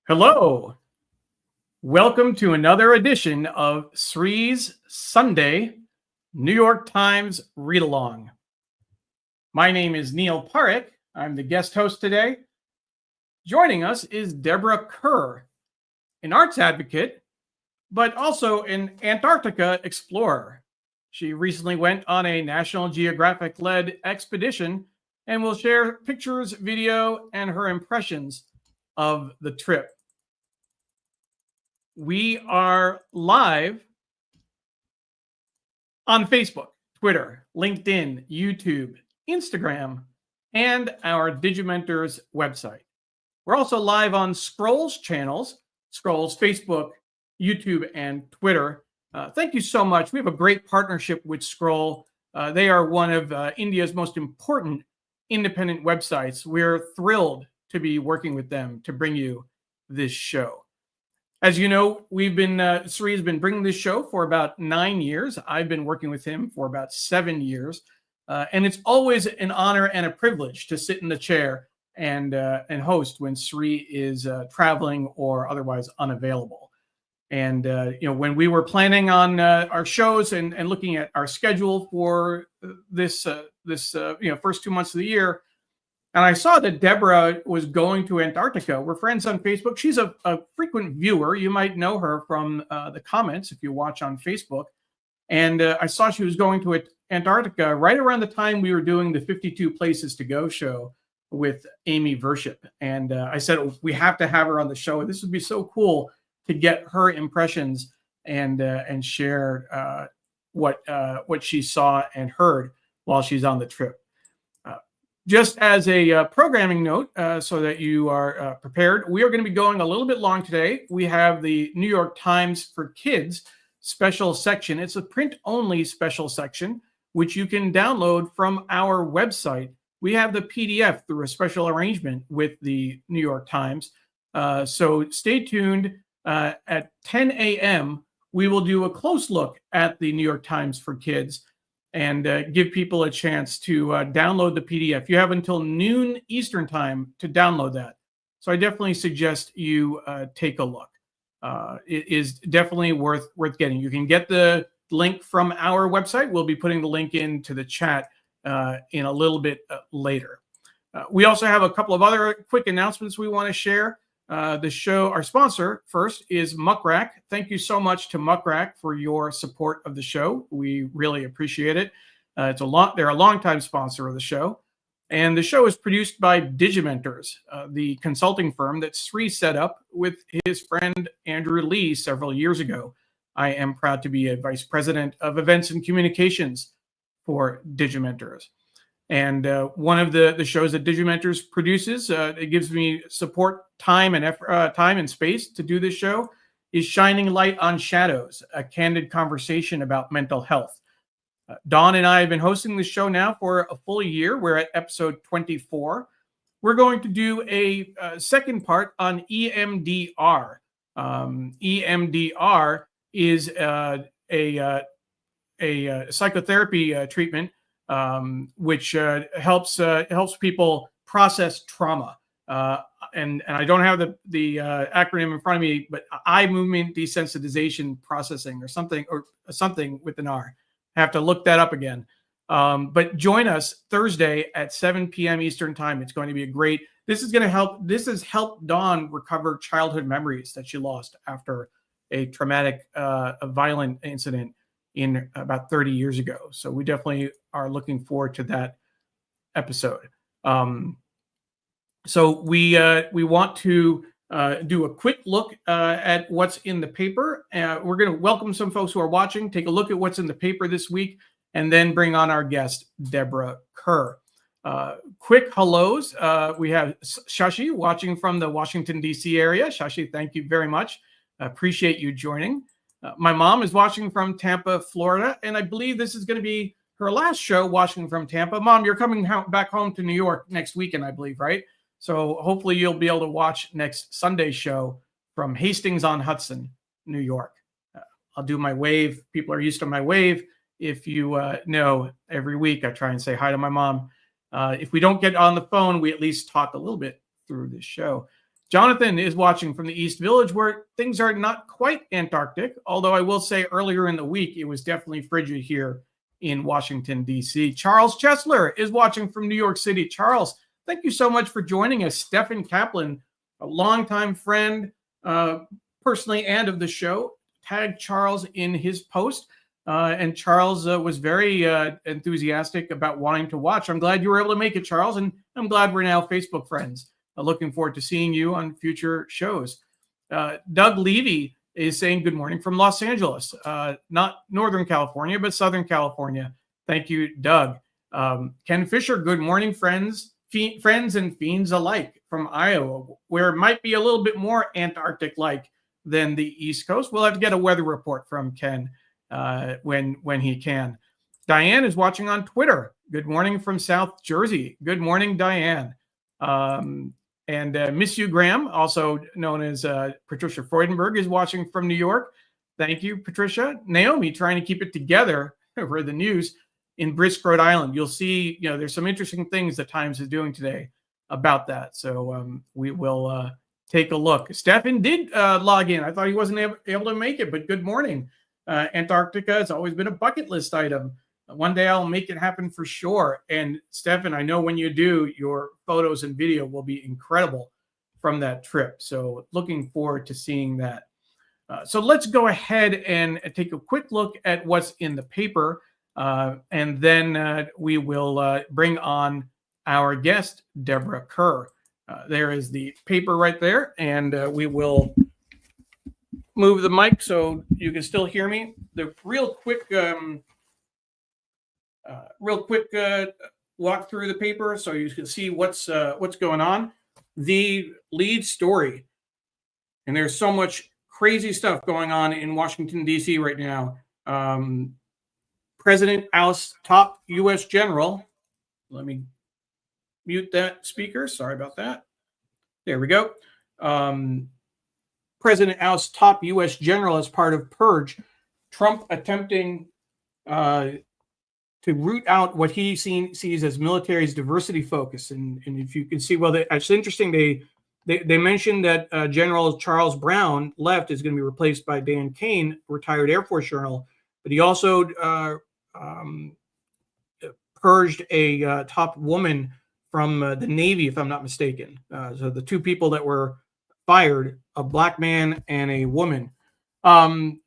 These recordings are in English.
Hello. Welcome to another edition of Sree's Sunday New York Times Read Along. My name is Neil Parekh. I'm the guest host today. Joining us is Deborah Kerr, an arts advocate, but also an Antarctica explorer. She recently went on a National Geographic-led expedition and will share pictures, video, and her impressions of the trip. We are live on Facebook, Twitter, LinkedIn, YouTube, Instagram, and our Digimentors website. We're also live on Scroll's channels, Scroll's Facebook, YouTube, and Twitter. Thank you so much. We have a great partnership with Scroll. They are one of India's most important independent websites. We're thrilled to be working with them to bring you this show. As you know, Sree has been bringing this show for about 9 years. I've been working with him for about 7 years. And it's always an honor and a privilege to sit in the chair and host when Sree is traveling or otherwise unavailable. And, when we were planning on our shows and looking at our schedule for this first 2 months of the year, and I saw that Deborah was going to Antarctica. We're friends on Facebook. She's a frequent viewer. You might know her from the comments if you watch on Facebook. And I saw she was going to Antarctica right around the time we were doing the 52 Places to Go show with Amy Virshup. And I said, we have to have her on the show. This would be so cool to get her impressions and share what she saw and heard while she's on the trip. Just as a programming note, so that you are prepared, we are going to be going a little bit long today. We have the New York Times for Kids special section. It's a print-only special section, which you can download from our website. We have the PDF through a special arrangement with the New York Times. So stay tuned. At 10 a.m., we will do a close look at the New York Times for Kids and give people a chance to download the PDF. You have until noon Eastern time to download that. So I definitely suggest you take a look. It is definitely worth getting. You can get the link from our website. We'll be putting the link into the chat in a little bit later. We also have a couple of other quick announcements we want to share. The show, our sponsor first is Muckrack. Thank you so much to Muckrack for your support of the show. We really appreciate it. They're a longtime sponsor of the show. And the show is produced by Digimentors, the consulting firm that Sree set up with his friend Andrew Lee several years ago. I am proud to be a vice president of events and communications for Digimentors. And one of the shows that Digimentors produces, it gives me support, time and space to do this show, is Shining Light on Shadows, a candid conversation about mental health. Dawn and I have been hosting this show now for a full year. We're at episode 24. We're going to do a second part on EMDR. EMDR is a psychotherapy treatment which helps people process trauma. And I don't have the acronym in front of me, but eye movement desensitization processing or something with an R. I have to look that up again. But join us Thursday at 7 p.m. Eastern time. It's going to be this has helped Dawn recover childhood memories that she lost after a traumatic, a violent incident in about 30 years ago. So we definitely are looking forward to that episode. So we want to do a quick look at what's in the paper. We're going to welcome some folks who are watching, take a look at what's in the paper this week, and then bring on our guest, Deborah Kerr. Quick hellos. We have Shashi watching from the Washington, D.C. area. Shashi, thank you very much. Appreciate you joining. My mom is watching from Tampa, Florida, and I believe this is going to be her last show watching from Tampa. Mom, you're coming back home to New York next weekend, I believe, right? So hopefully you'll be able to watch next Sunday's show from Hastings-on-Hudson, New York. I'll do my wave. People are used to my wave. If you know, every week I try and say hi to my mom. If we don't get on the phone, we at least talk a little bit through this show. Jonathan is watching from the East Village, where things are not quite Antarctic, although I will say earlier in the week, it was definitely frigid here in Washington, D.C. Charles Chesler is watching from New York City. Charles, thank you so much for joining us. Stephen Kaplan, a longtime friend, personally and of the show, tagged Charles in his post. And Charles was very enthusiastic about wanting to watch. I'm glad you were able to make it, Charles, and I'm glad we're now Facebook friends. Looking forward to seeing you on future shows. Doug Levy is saying good morning from Los Angeles, not Northern California, but Southern California. Thank you, Doug. Ken Fisher, good morning, friends and fiends alike from Iowa, where it might be a little bit more Antarctic-like than the East Coast. We'll have to get a weather report from Ken when he can. Diane is watching on Twitter. Good morning from South Jersey. Good morning, Diane. And Miss You Graham, also known as Patricia Freudenberg, is watching from New York. Thank you, Patricia. Naomi, trying to keep it together for the news in Brisk, Rhode Island. You'll see, there's some interesting things that Times is doing today about that. So we will take a look. Stefan did log in. I thought he wasn't able to make it, but good morning. Antarctica has always been a bucket list item. One day I'll make it happen for sure. And Stefan, I know when you do, your photos and video will be incredible from that trip. So looking forward to seeing that. So let's go ahead and take a quick look at what's in the paper. And then we will bring on our guest, Deborah Kerr. There is the paper right there. And we will move the mic so you can still hear me. The real quick walk through the paper so you can see what's going on. The lead story, and there's so much crazy stuff going on in Washington, D.C. right now. President oust top U.S. general. Let me mute that speaker. Sorry about that. There we go. President oust top U.S. general as part of purge. Trump attempting to root out what he sees as military's diversity focus. And if you can see, well, it's interesting. They mentioned that General Charles Brown left is going to be replaced by Dan Kane, retired Air Force general. But he also purged a top woman from the Navy, if I'm not mistaken. So the two people that were fired, a black man and a woman.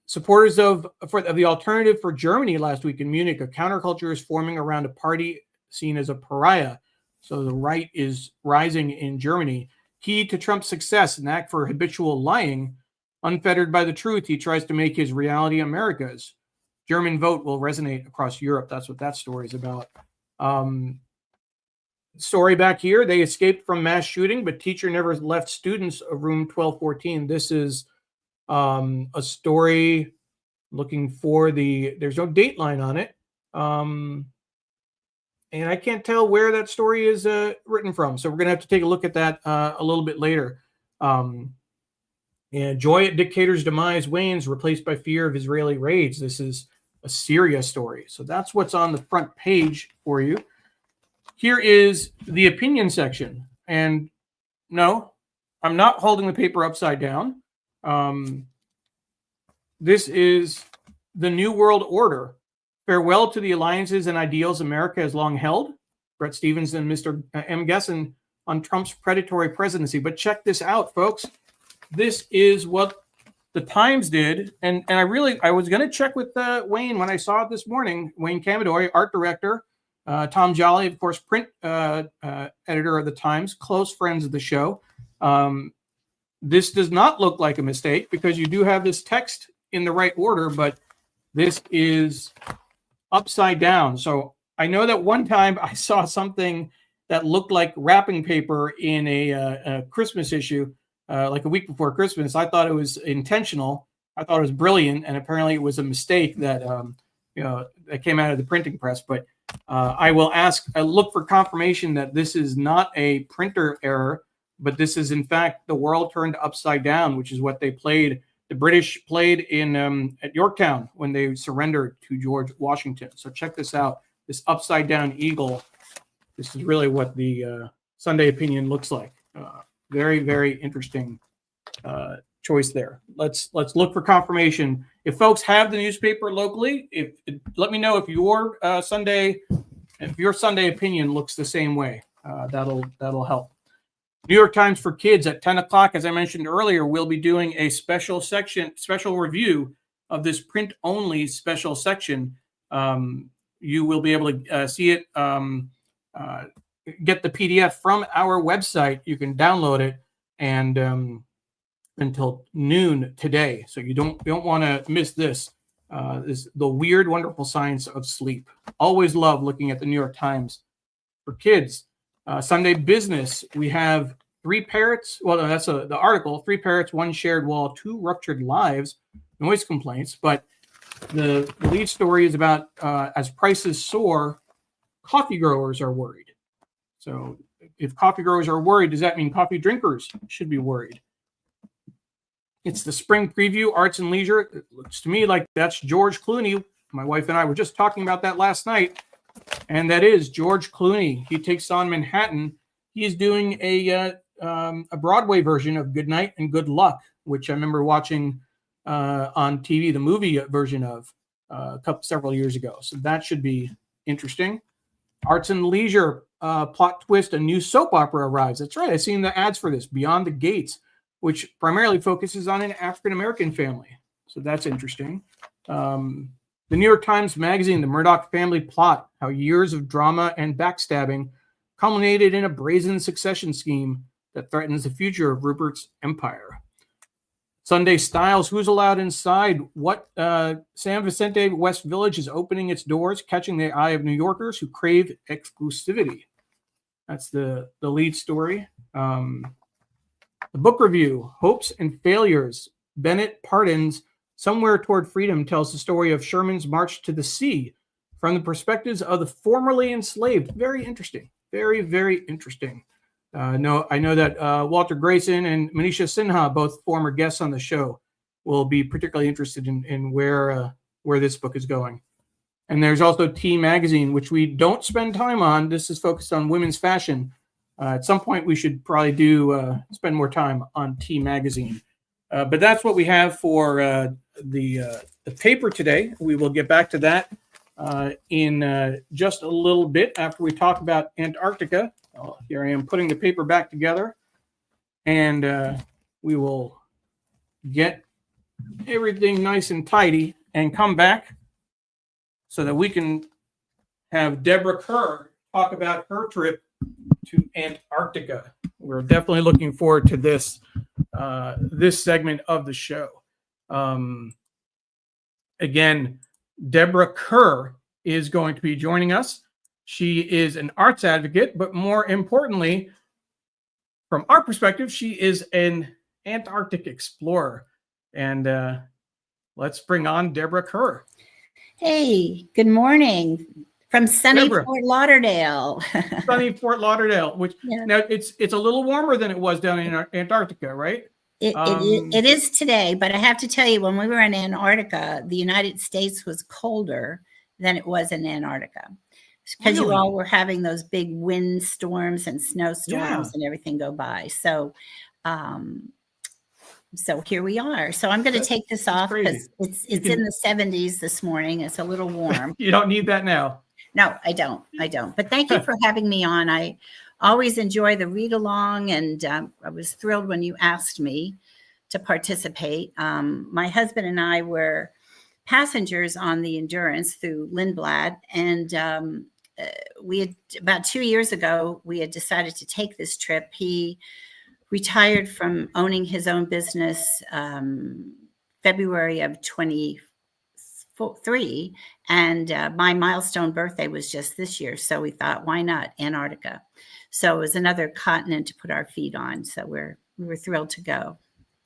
Supporters of the alternative for Germany last week in Munich, a counterculture is forming around a party seen as a pariah. So the right is rising in Germany. Key to Trump's success, an act for habitual lying, unfettered by the truth, he tries to make his reality America's. German vote will resonate across Europe. That's what that story is about. Story back here, they escaped from mass shooting, but teacher never left students of room 1214. This is a story looking for there's no date line on it. And I can't tell where that story is written from. So we're going to have to take a look at that a little bit later. And joy at dictator's demise wanes, replaced by fear of Israeli raids. This is a Syria story. So that's what's on the front page for you. Here is the opinion section. And no, I'm not holding the paper upside down. This is the New World Order. Farewell to the alliances and ideals America has long held. Brett Stevens and Mr. M. Gessen on Trump's predatory presidency. But check this out, folks. This is what the Times did. And I was going to check with Wayne when I saw it this morning. Wayne Camadoy, art director. Tom Jolly, of course, print editor of the Times, close friends of the show. This does not look like a mistake because you do have this text in the right order, but this is upside down. So I know that one time I saw something that looked like wrapping paper in a Christmas issue, like a week before Christmas. I thought it was intentional. I thought it was brilliant, and apparently it was a mistake that that came out of the printing press. But I will look for confirmation that this is not a printer error, but this is in fact the world turned upside down, which is what they played. The British played in at Yorktown when they surrendered to George Washington. So check this out. This upside down eagle. This is really what the Sunday opinion looks like. Very, very interesting choice there. Let's look for confirmation. If folks have the newspaper locally, let me know if your Sunday opinion looks the same way. That'll help. New York Times for Kids at 10 o'clock, as I mentioned earlier, we'll be doing a special review of this print-only special section. You will be able to see it, get the PDF from our website. You can download it and until noon today. So you don't want to miss this. This the weird, wonderful science of sleep. Always love looking at the New York Times for Kids. Sunday Business, we have 3 parrots. Well, no, that's the article. 3 parrots, 1 shared wall, 2 ruptured lives, noise complaints. But the lead story is about as prices soar, coffee growers are worried. So if coffee growers are worried, does that mean coffee drinkers should be worried? It's the spring preview, arts and leisure. It looks to me like that's George Clooney. My wife and I were just talking about that last night. And that is George Clooney. He takes on Manhattan. He's doing a Broadway version of Good Night and Good Luck, which I remember watching on TV, the movie version of several years ago. So that should be interesting. Arts and leisure, plot twist, a new soap opera arrives. That's right. I've seen the ads for this, Beyond the Gates, which primarily focuses on an African-American family. So that's interesting. The New York Times Magazine, the Murdoch family plot, how years of drama and backstabbing culminated in a brazen succession scheme that threatens the future of Rupert's empire. Sunday Styles, who's allowed inside? What San Vicente West Village is opening its doors, catching the eye of New Yorkers who crave exclusivity. That's the lead story. The book review, Hopes and Failures. Bennett Pardon's Somewhere Toward Freedom tells the story of Sherman's march to the sea from the perspectives of the formerly enslaved. Very interesting. Very, very interesting. I know that Walter Grayson and Manisha Sinha, both former guests on the show, will be particularly interested in where this book is going. And there's also T Magazine, which we don't spend time on. This is focused on women's fashion. At some point, we should probably spend more time on T Magazine. But that's what we have for the paper today. We will get back to that in just a little bit after we talk about Antarctica. Here I am putting the paper back together, and we will get everything nice and tidy and come back so that we can have Deborah Kerr talk about her trip to Antarctica. We're definitely looking forward to this segment of the show. Again, Deborah Kerr is going to be joining us. She is an arts advocate, but more importantly, from our perspective, she is an Antarctic explorer. And let's bring on Deborah Kerr. Hey, good morning from sunny Deborah. Fort Lauderdale. Sunny Fort Lauderdale, which now it's a little warmer than it was down in Antarctica, right? It is today, but I have to tell you, when we were in Antarctica, the United States was colder than it was in Antarctica because you all were having those big wind storms and snowstorms and everything go by. So, so here we are. So I'm going to take this off because it's in the 70s this morning. It's a little warm. You don't need that now. No, I don't. But thank you for having me on. I always enjoy the read along, and I was thrilled when you asked me to participate. My husband and I were passengers on the Endurance through Lindblad, and we had about 2 years ago, we had decided to take this trip. He retired from owning his own business February of 23, and my milestone birthday was just this year. So we thought, why not Antarctica? So it was another continent to put our feet on. So we were thrilled to go.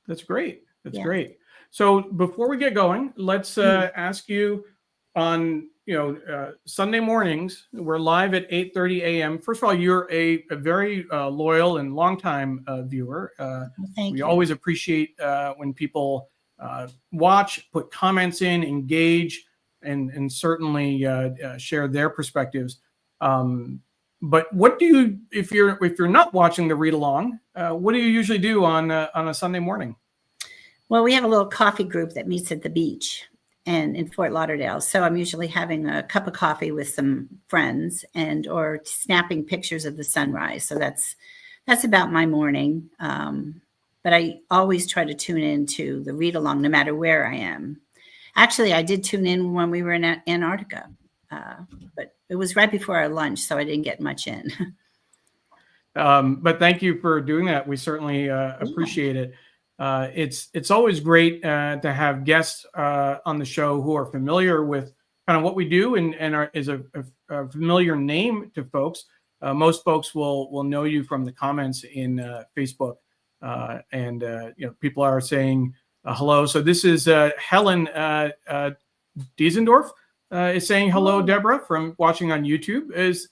That's great. That's great. So before we get going, let's ask you on, Sunday mornings, we're live at 8:30 a.m. First of all, you're a very loyal and longtime viewer. Thank you. Always appreciate when people watch, put comments in, engage, and certainly share their perspectives. But what do you, if you're not watching the read along, what do you usually do on a Sunday morning? Well, we have a little coffee group that meets at the beach and in Fort Lauderdale. So I'm usually having a cup of coffee with some friends or snapping pictures of the sunrise. So that's about my morning. But I always try to tune into the read along no matter where I am. Actually, I did tune in when we were in Antarctica, but it was right before our lunch, so I didn't get much in. But thank you for doing that. We certainly appreciate it. It's always great to have guests on the show who are familiar with kind of what we do and is a familiar name to folks. Most folks will know you from the comments in Facebook, and people are saying hello. So this is Helen Diesendorf is saying hello, Deborah, from watching on YouTube. Is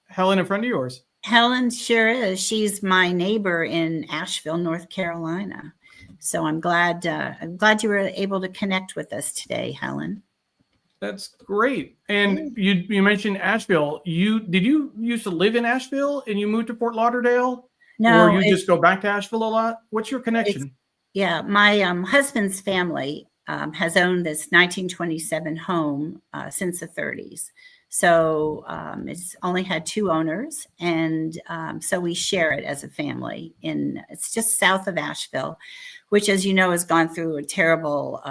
Helen a friend of yours? Helen sure is. She's my neighbor in Asheville, North Carolina. So I'm glad you were able to connect with us today, Helen. That's great. And you mentioned Asheville. Did you used to live in Asheville and you moved to Fort Lauderdale? No. Or you just go back to Asheville a lot? What's your connection? Yeah, my husband's family has owned this 1927 home since the 30s. So it's only had 2 owners, and so we share it as a family. It's just south of Asheville, which, as you know, has gone through a terrible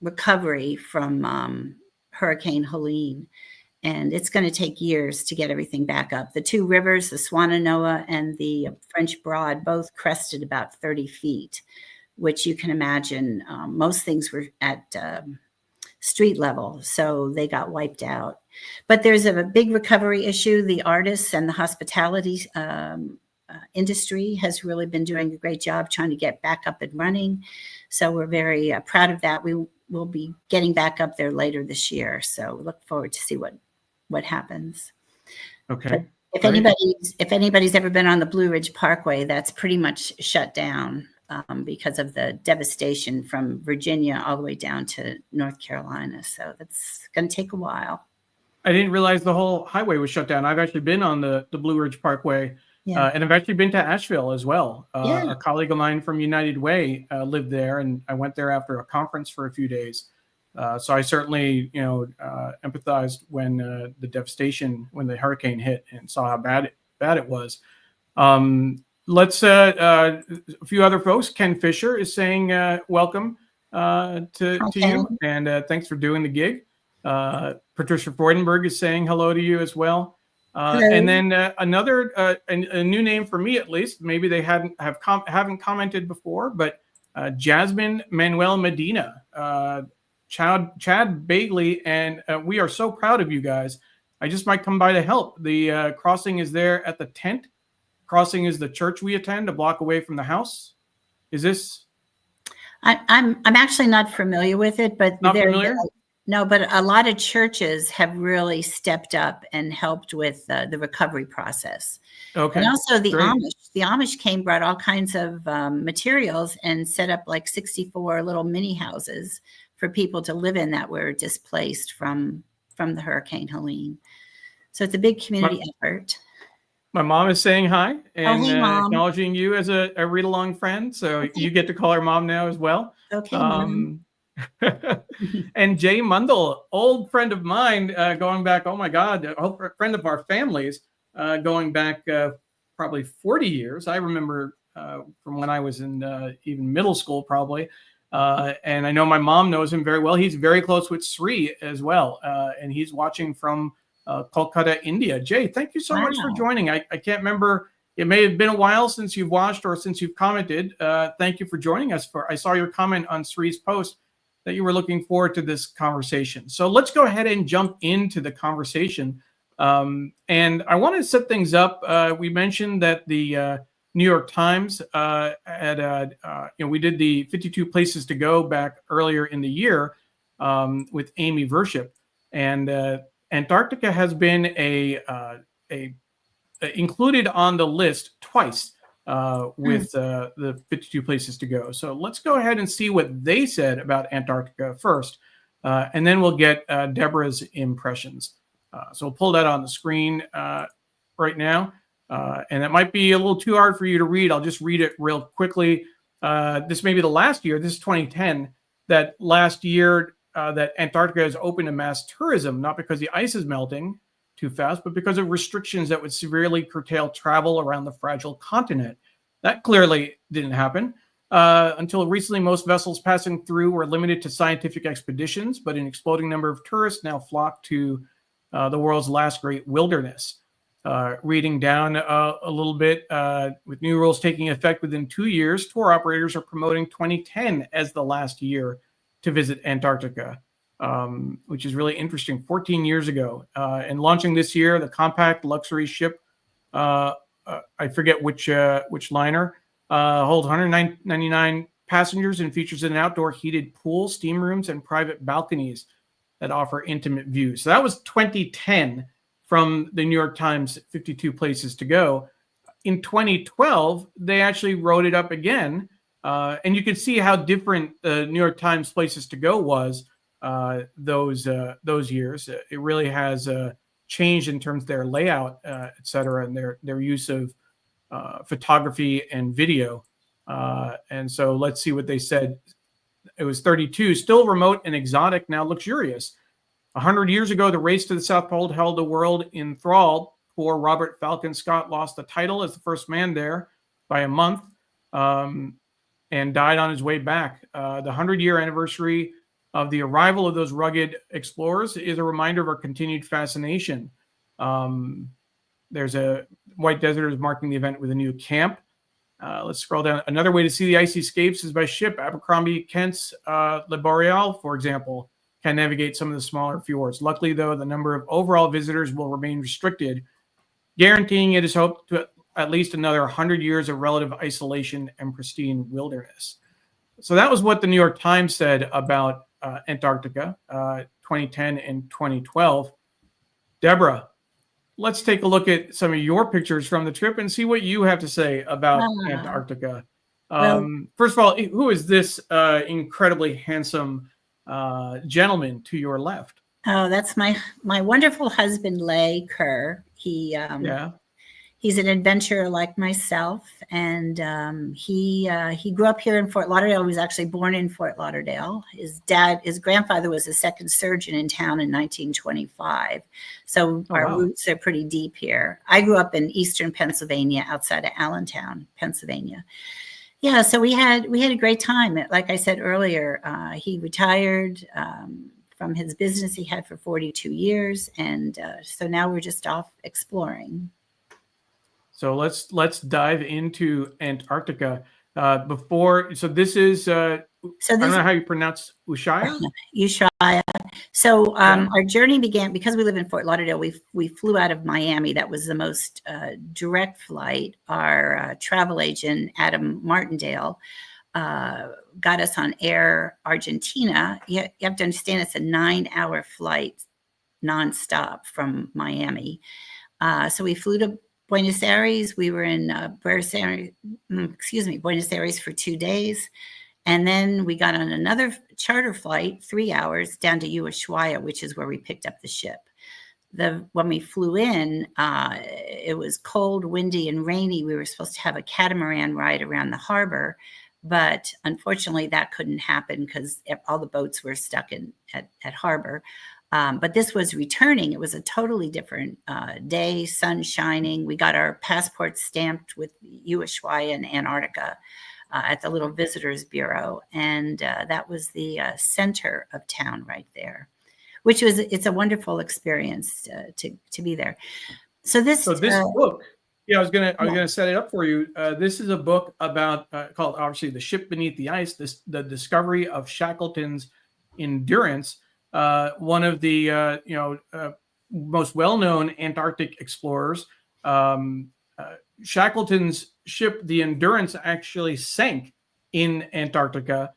recovery from Hurricane Helene, and it's going to take years to get everything back up. The 2 rivers, the Swannanoa and the French Broad, both crested about 30 feet, which you can imagine most things were at street level, so they got wiped out. But there's a big recovery issue. The artists and the hospitality industry has really been doing a great job trying to get back up and running. So we're very proud of that. We will be getting back up there later this year. So we look forward to see what happens. Okay. But if anybody's ever been on the Blue Ridge Parkway, that's pretty much shut down because of the devastation from Virginia all the way down to North Carolina. So that's going to take a while. I didn't realize the whole highway was shut down. I've actually been on the Blue Ridge Parkway, and I've actually been to Asheville as well. A colleague of mine from United Way lived there, and I went there after a conference for a few days. So I certainly, empathized when the devastation, when the hurricane hit, and saw how bad it was. Let's a few other folks. Ken Fisher is saying welcome to you, and thanks for doing the gig. Patricia Freudenberg is saying hello to you as well. And then another a new name for me, at least. Maybe they haven't commented before, but Jasmine Manuel Medina, Chad Bagley, and we are so proud of you guys. I just might come by to help. The crossing is there at the tent. Crossing is the church we attend, a block away from the house. Is this? I'm actually not familiar with it, but not familiar. No, but a lot of churches have really stepped up and helped with the recovery process. Okay. And also the Amish brought all kinds of materials and set up like 64 little mini houses for people to live in that were displaced from the Hurricane Helene. So it's a big community effort. My mom is saying hi and hey, acknowledging you as a read-along friend. So you get to call her mom now as well. Okay, Mom. And Jay Mundell, old friend of mine, going back, oh my God, a friend of our families, going back probably 40 years. I remember from when I was in even middle school, probably. And I know my mom knows him very well. He's very close with Sree as well. And he's watching from Kolkata, India. Jay, thank you so much for joining. I can't remember. It may have been a while since you've watched or since you've commented. Thank you for joining us. I saw your comment on Sree's post that you were looking forward to this conversation. So let's go ahead and jump into the conversation. And I want to set things up. We mentioned that the New York Times we did the 52 places to go back earlier in the year with Amy Virshup, and Antarctica has been included on the list twice with the 52 places to go. So let's go ahead and see what they said about Antarctica first, and then we'll get Deborah's impressions. So we'll pull that on the screen right now. And that might be a little too hard for you to read. I'll just read it real quickly. This may be the last year. This is 2010. That last year that Antarctica is open to mass tourism, not because the ice is melting too fast, but because of restrictions that would severely curtail travel around the fragile continent. That clearly didn't happen. Until recently, most vessels passing through were limited to scientific expeditions, but an exploding number of tourists now flock to the world's last great wilderness. Reading down a little bit, with new rules taking effect within 2 years, tour operators are promoting 2010 as the last year to visit Antarctica, which is really interesting. 14 years ago, and launching this year, the compact luxury ship, I forget which liner, holds 199 passengers and features an outdoor heated pool, steam rooms, and private balconies that offer intimate views. So that was 2010 from the New York Times 52 Places to Go. In 2012, they actually wrote it up again. And you can see how different the New York Times Places to Go was those years. It really has changed in terms of their layout, et cetera, and their use of photography and video. And so let's see what they said. It was 32, still remote and exotic, now luxurious. 100 years ago, the race to the South Pole held the world in thrall. Poor Robert Falcon Scott lost the title as the first man there by a month, and died on his way back. The 100-year anniversary of the arrival of those rugged explorers is a reminder of our continued fascination. There's a White Desert is marking the event with a new camp. Let's scroll down. Another way to see the icy escapes is by ship. Abercrombie Kent's Le Boreal, for example, can navigate some of the smaller fjords. Luckily, though, the number of overall visitors will remain restricted, guaranteeing it is hoped to at least another 100 years of relative isolation and pristine wilderness. So that was what the New York Times said about Antarctica, 2010 and 2012. Deborah, let's take a look at some of your pictures from the trip and see what you have to say about Antarctica. First of all, who is this incredibly handsome gentleman to your left? Oh, that's my wonderful husband, Lay Kerr. He's an adventurer like myself, and he grew up here in Fort Lauderdale. He was actually born in Fort Lauderdale. His grandfather was a second surgeon in town in 1925. So our roots are pretty deep here. I grew up in eastern Pennsylvania, outside of Allentown, Pennsylvania. Yeah, so we had a great time. Like I said earlier, he retired from his business he had for 42 years, and so now we're just off exploring. So let's dive into Antarctica. This is I don't know how you pronounce Ushuaia. Ushuaia. So our journey began because we live in Fort Lauderdale. We flew out of Miami. That was the most direct flight. Our travel agent, Adam Martindale, got us on Air Argentina. You have to understand it's a 9-hour flight nonstop from Miami. So we flew to Buenos Aires. We were in Buenos Aires for 2 days. And then we got on another charter flight, 3 hours, down to Ushuaia, which is where we picked up the ship. When we flew in, it was cold, windy, and rainy. We were supposed to have a catamaran ride around the harbor, but unfortunately that couldn't happen because all the boats were stuck at harbor. But this was returning. It was a totally different day, sun shining. We got our passports stamped with Ushuaia and Antarctica at the little visitors bureau. And that was the center of town right there, it's a wonderful experience to be there. So this book, I was gonna set it up for you. This is a book about called obviously The Ship Beneath the Ice, the discovery of Shackleton's endurance. One of the most well-known Antarctic explorers. Shackleton's ship, the Endurance, actually sank in Antarctica.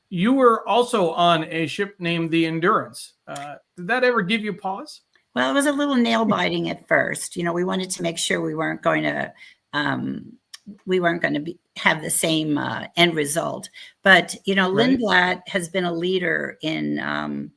You were also on a ship named the Endurance. Did that ever give you pause? Well, it was a little nail biting at first. We wanted to make sure we weren't going to have the same end result. But, Lindblad has been a leader in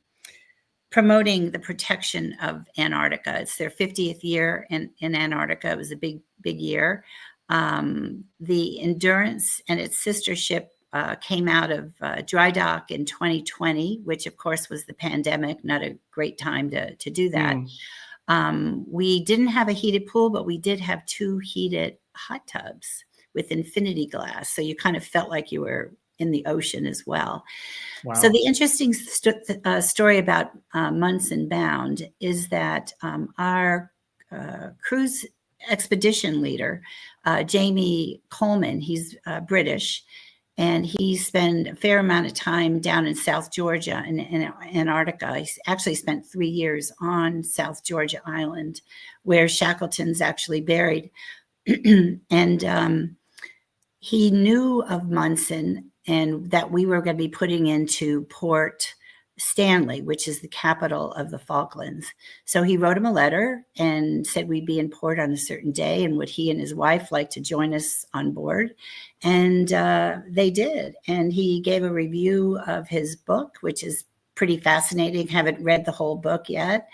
promoting the protection of Antarctica. It's their 50th year in Antarctica. It was a big year. The Endurance and its sister ship came out of dry dock in 2020, which of course was the pandemic, not a great time to do that. We didn't have a heated pool, but we did have 2 heated hot tubs with infinity glass. So you kind of felt like you were in the ocean as well. Wow. So the interesting story about Munson Bound is that our cruise expedition leader, Jamie Coleman, he's British, and he spent a fair amount of time down in South Georgia in Antarctica. He actually spent 3 years on South Georgia Island, where Shackleton's actually buried. And he knew of Munson and that we were going to be putting into Port Stanley, which is the capital of the Falklands. So he wrote him a letter and said we'd be in port on a certain day, and would he and his wife like to join us on board? And they did. And he gave a review of his book, which is pretty fascinating. Haven't read the whole book yet,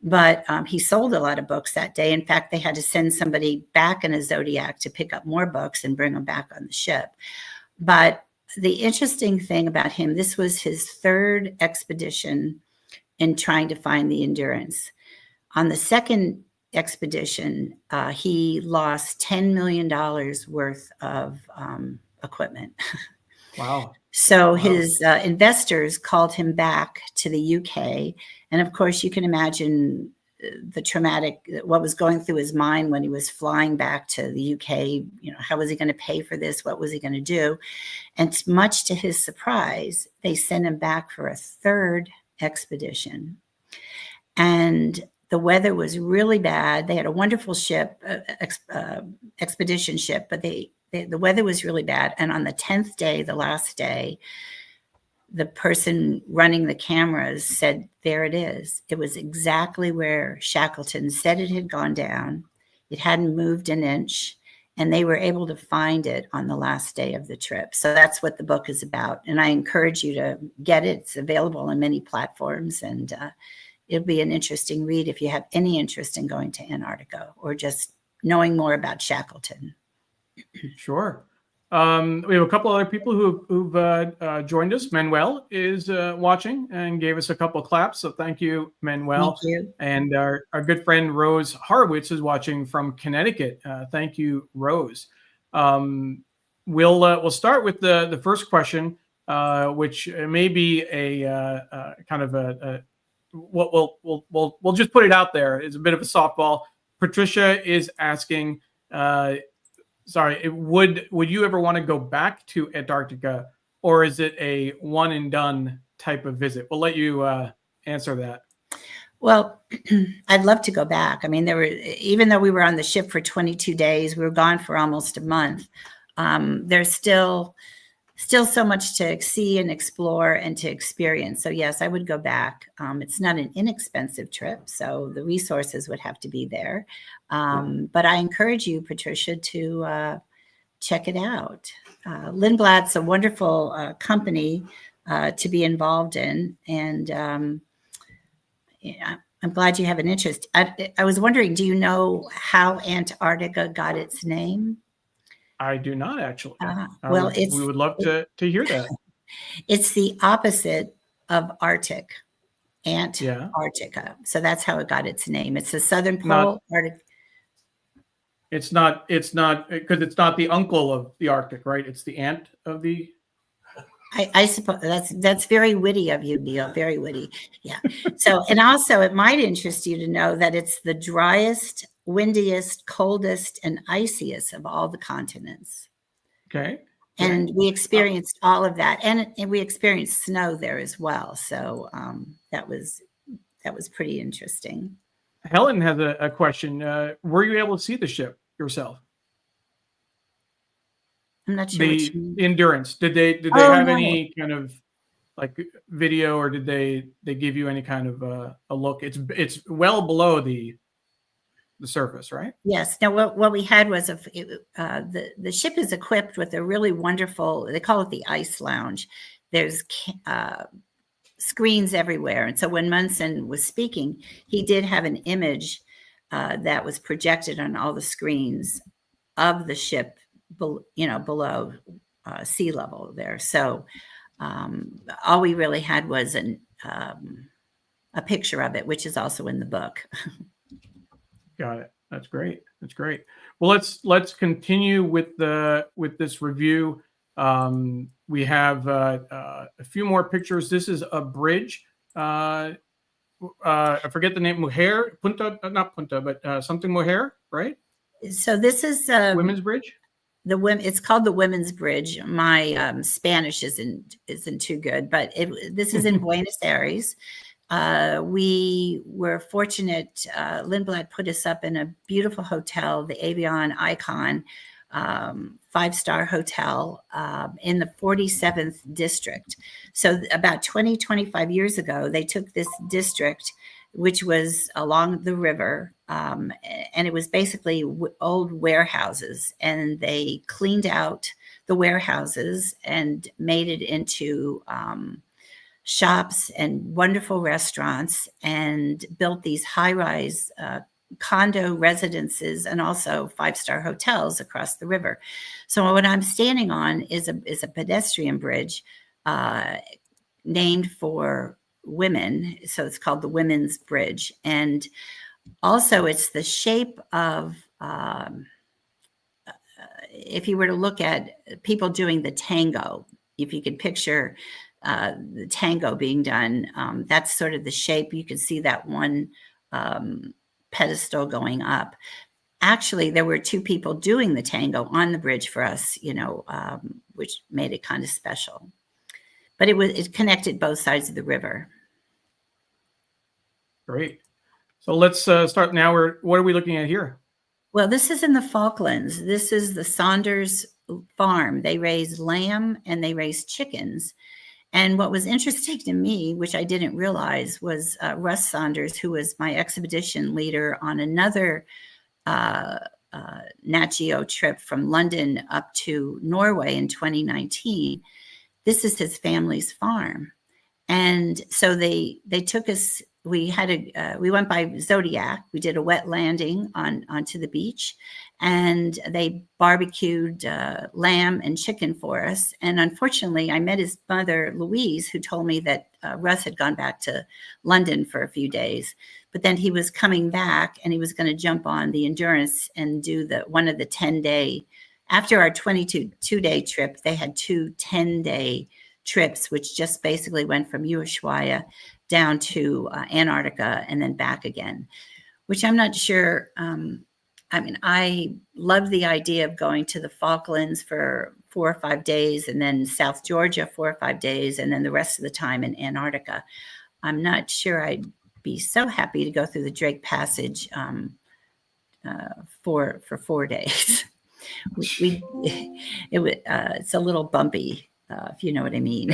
but he sold a lot of books that day. In fact, they had to send somebody back in a Zodiac to pick up more books and bring them back on the ship. But the interesting thing about him, this was his 3rd expedition in trying to find the Endurance. On the 2nd expedition, he lost $10 million worth of equipment. Wow. So his investors called him back to the UK. And of course, you can imagine the traumatic, what was going through his mind when he was flying back to the UK. You know, how was he going to pay for this? What was he going to do? And much to his surprise, they sent him back for a 3rd expedition. And the weather was really bad. They had a wonderful ship, expedition ship, but the weather was really bad. And on the 10th day, the last day, the person running the cameras said, there it is. It was exactly where Shackleton said it had gone down. It hadn't moved an inch, and they were able to find it on the last day of the trip. So that's what the book is about. And I encourage you to get it. It's available on many platforms, and it'll be an interesting read if you have any interest in going to Antarctica or just knowing more about Shackleton. Sure. We have a couple other people who've joined us. Manuel is watching and gave us a couple of claps. So thank you, Manuel. Thank you. And our good friend Rose Horowitz is watching from Connecticut. Thank you, Rose. We'll start with the first question, which may be a kind of a what we'll just put it out there. It's a bit of a softball. Patricia is asking. Sorry, would you ever want to go back to Antarctica, or is it a one and done type of visit? We'll let you answer that. Well, I'd love to go back. I mean, even though we were on the ship for 22 days, we were gone for almost a month. There's still so much to see and explore and to experience. So yes, I would go back. It's not an inexpensive trip, so the resources would have to be there. But I encourage you, Patricia, to check it out. Lindblad's a wonderful company to be involved in. And I'm glad you have an interest. I was wondering, do you know how Antarctica got its name? I do not actually. Well, we would love to hear that. It's the opposite of Arctic, Antarctica. Yeah. So that's how it got its name. It's the southern pole. Arctic. It's not because it's not the uncle of the Arctic, right? It's the aunt of the. I suppose that's very witty of you, Neil. Very witty. Yeah. So, and also it might interest you to know that it's the driest, windiest, coldest, and iciest of all the continents. Okay. And we experienced all of that, and we experienced snow there as well. So that was pretty interesting. Helen has a question. Were you able to see the ship yourself? I'm not sure. The Endurance. Did they have any kind of like video, or did they give you any kind of a look? It's well below the surface, right? Yes. Now, what we had was the ship is equipped with a really wonderful. They call it the ice lounge. There's screens everywhere. And so when Munson was speaking, he did have an image that was projected on all the screens of the ship, below sea level there. So all we really had was a picture of it, which is also in the book. Got it. That's great. That's great. Well, let's continue with this review. We have a few more pictures. This is a bridge. I forget the name. Mujer, Punta, not Punta, but something Mujer, right? So this is Women's Bridge. It's called the Women's Bridge. My Spanish isn't too good, but this is in Buenos Aires. We were fortunate. Lindblad put us up in a beautiful hotel, the Avion Icon, 5-star hotel in the 47th district. So about 25 years ago, they took this district, which was along the river, and it was basically old warehouses, and they cleaned out the warehouses and made it into shops and wonderful restaurants, and built these high-rise condo residences and also 5-star hotels across the river. So what I'm standing on is a pedestrian bridge named for women. So it's called the Women's Bridge. And also it's the shape of, if you were to look at people doing the tango, if you could picture the tango being done, that's sort of the shape. You can see that one pedestal going up. Actually, there were 2 people doing the tango on the bridge for us, which made it kind of special. But it connected both sides of the river. Great. So let's start now. What are we looking at here? Well, this is in the Falklands. This is the Saunders farm. They raise lamb and they raise chickens. And what was interesting to me, which I didn't realize, was Russ Saunders, who was my expedition leader on another Nat Geo trip from London up to Norway in 2019. This is his family's farm. And so they took us, we went by Zodiac. We did a wet landing onto the beach, and they barbecued lamb and chicken for us. And unfortunately, I met his mother, Louise, who told me that Russ had gone back to London for a few days, but then he was coming back and he was going to jump on the Endurance and do one of the 10-day, after our 22-day trip, they had 2 10-day trips, which just basically went from Ushuaia down to Antarctica and then back again, which I'm not sure. I love the idea of going to the Falklands for 4 or 5 days, and then South Georgia 4 or 5 days, and then the rest of the time in Antarctica. I'm not sure I'd be so happy to go through the Drake Passage for 4 days. It's a little bumpy, if you know what I mean.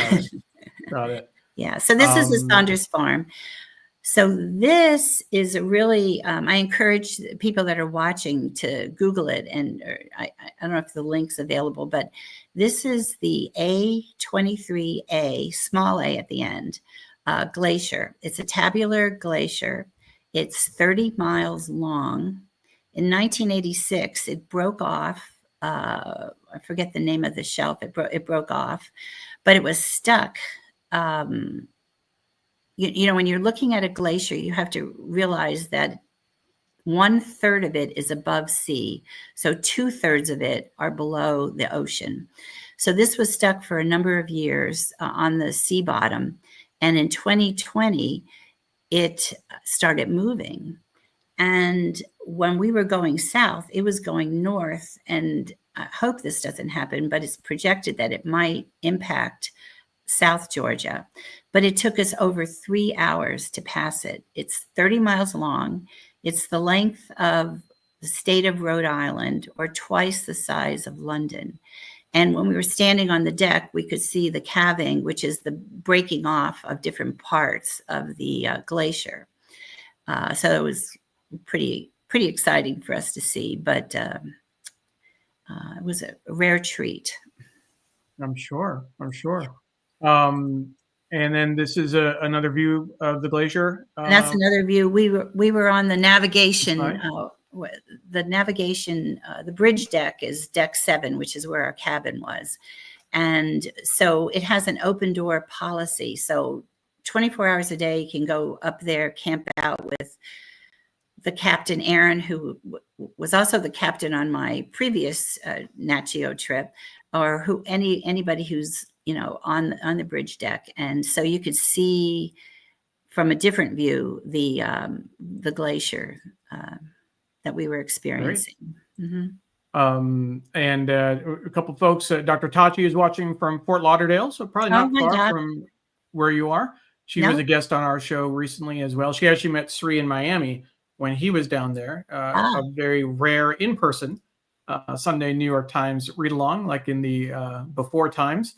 Got it. Yeah. So this is the Saunders farm. So this is a really, I encourage people that are watching to Google it. And I don't know if the link's available, but this is the A23A, small a at the end, glacier. It's a tabular glacier. It's 30 miles long. In 1986, it broke off. I forget the name of the shelf. It broke off, but it was stuck. When you're looking at a glacier, you have to realize that 1/3 of it is above sea. So 2/3 of it are below the ocean. So this was stuck for a number of years on the sea bottom. And in 2020, it started moving. And when we were going south, it was going north. And I hope this doesn't happen, but it's projected that it might impact South Georgia. But it took us over 3 hours to pass it. It's 30 miles long. It's the length of the state of Rhode Island, or twice the size of London. And when we were standing on the deck, we could see the calving, which is the breaking off of different parts of the glacier. So it was pretty exciting for us to see, but it was a rare treat. I'm sure. And then this is another view of the glacier. And that's another view. We were on the navigation. Right. The bridge deck is deck 7, which is where our cabin was. And so it has an open door policy. So 24 hours a day, you can go up there, camp out with the captain, Aaron, who was also the captain on my previous Nat Geo trip, or anybody who's, on the bridge deck. And so you could see from a different view the glacier that we were experiencing. Mm-hmm. And a couple folks, Dr. Tachi is watching from Fort Lauderdale, so probably not far from where you are. She was a guest on our show recently as well. She actually met Sree in Miami when he was down there. A very rare in-person Sunday New York Times read-along, like in the before times.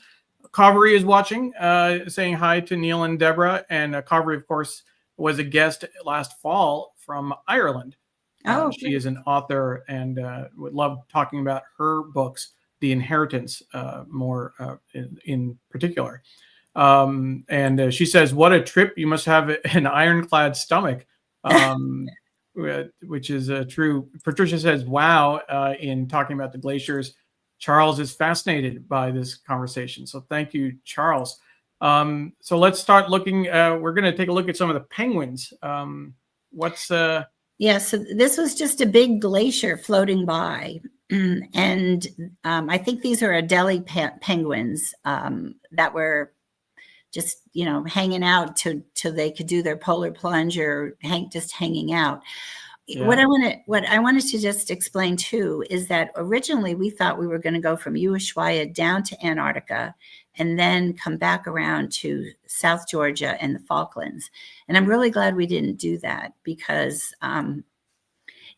Kaveri is watching, saying hi to Neil and Deborah. And Kaveri, of course, was a guest last fall from Ireland. She is an author and would love talking about her books, The Inheritance, more in particular. And she says, "What a trip! You must have an ironclad stomach," which is true. Patricia says, "Wow!" In talking about the glaciers, Charles is fascinated by this conversation. So thank you, Charles. So let's start looking. We're going to take a look at some of the penguins. Yeah, so this was just a big glacier floating by. And I think these are Adelie penguins that were just, hanging out till they could do their polar plunge or just hanging out. Yeah. What I wanted to just explain too is that originally we thought we were going to go from Ushuaia down to Antarctica and then come back around to South Georgia and the Falklands. And I'm really glad we didn't do that because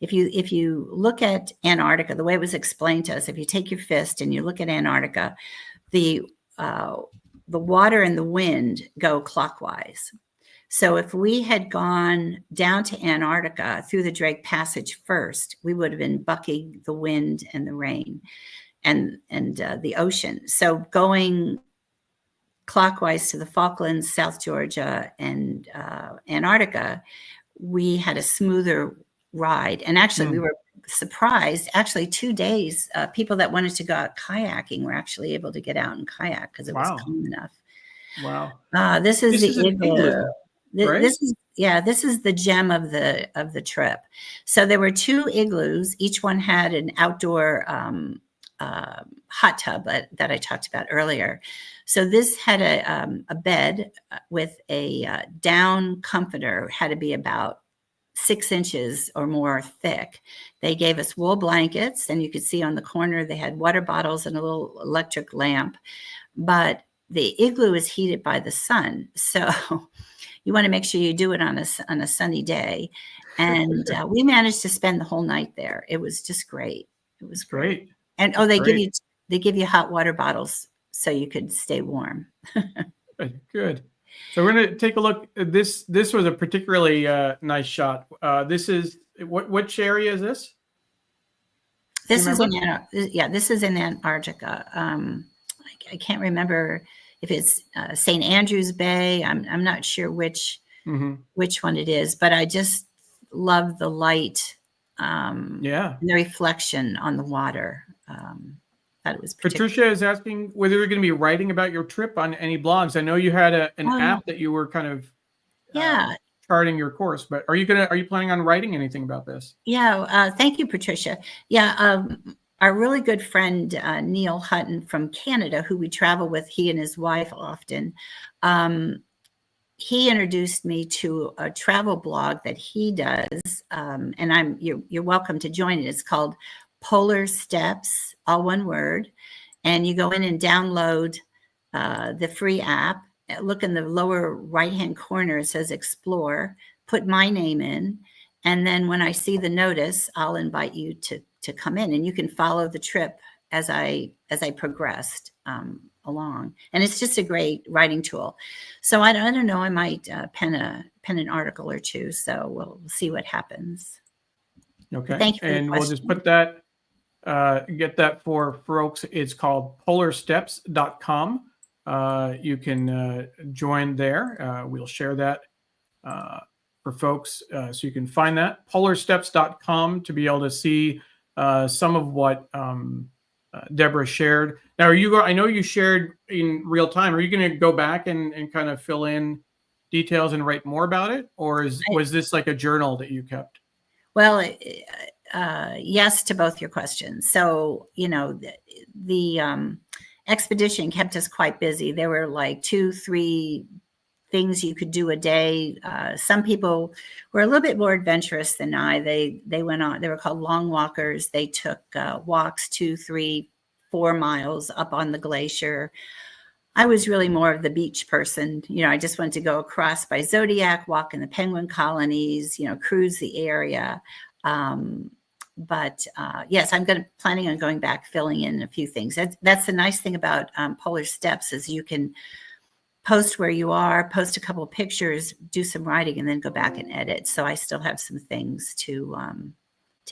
if you look at Antarctica, the way it was explained to us, if you take your fist and you look at Antarctica, the water and the wind go clockwise. So if we had gone down to Antarctica through the Drake Passage first, we would have been bucking the wind and the rain and the ocean. So going clockwise to the Falklands, South Georgia, and Antarctica, we had a smoother ride. And actually, we were surprised. Actually, 2 days, people that wanted to go out kayaking were actually able to get out and kayak because it was calm enough. Wow! This is the igloo. Right? This is the gem of the trip. So there were 2 igloos. Each one had an outdoor hot tub that I talked about earlier. So this had a bed with a down comforter, had to be about 6 inches or more thick. They gave us wool blankets, and you could see on the corner they had water bottles and a little electric lamp. But the igloo is heated by the sun, so you want to make sure you do it on a sunny day. And we managed to spend the whole night there. It was just great. It was great. And they give you hot water bottles so you could stay warm. Good. So we're going to take a look. This was a particularly nice shot. This is which area is this? This is in Antarctica. I can't remember if it's St. Andrews Bay. I'm not sure which one it is, but I just love the light. And the reflection on the water. That it was Patricia is asking whether you're going to be writing about your trip on any blogs. I know you had an app that you were kind of charting your course, but are you planning on writing anything about this? Yeah, thank you, Patricia. Yeah, our really good friend Neil Hutton from Canada, who we travel with, he and his wife often. He introduced me to a travel blog that he does, and you're welcome to join it. It's called Polar Steps, all one word, and you go in and download the free app. Look in the lower right-hand corner, it says Explore. Put my name in, and then when I see the notice, I'll invite you to come in, and you can follow the trip as I progressed along. And it's just a great writing tool. So I don't know, I might pen an article or two. So we'll see what happens. Okay. Thank you for the question. We'll just put that, get that for folks. It's called polarsteps.com. you can join there. We'll share that for folks, so you can find that. polarsteps.com to be able to see some of what Deborah shared. Now, I know you shared in real time. Are you going to go back and kind of fill in details and write more about it, or was this like a journal that you kept? Well, yes to both your questions. So, the expedition kept us quite busy. There were like 2-3 things you could do a day. Some people were a little bit more adventurous than I. They went on. They were called long walkers. They took walks 2, 3, 4 miles up on the glacier. I was really more of the beach person. I just wanted to go across by Zodiac, walk in the penguin colonies, cruise the area. But yes, I'm planning on going back, filling in a few things. That's the nice thing about Polar Steps is you can post where you are, post a couple of pictures, do some writing, and then go back and edit. So I still have some things to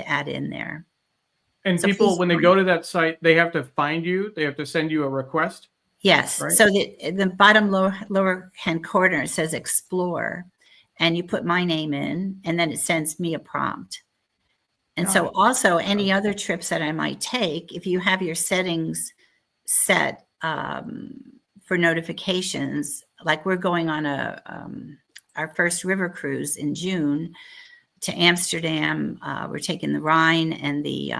add in there. And so people, when they go to that site, they have to find you. They have to send you a request. Yes. Right? So the bottom lower hand corner, it says explore, and you put my name in, and then it sends me a prompt. And so also any other trips that I might take, if you have your settings set for notifications, like we're going on our first river cruise in June to Amsterdam. We're taking the Rhine and the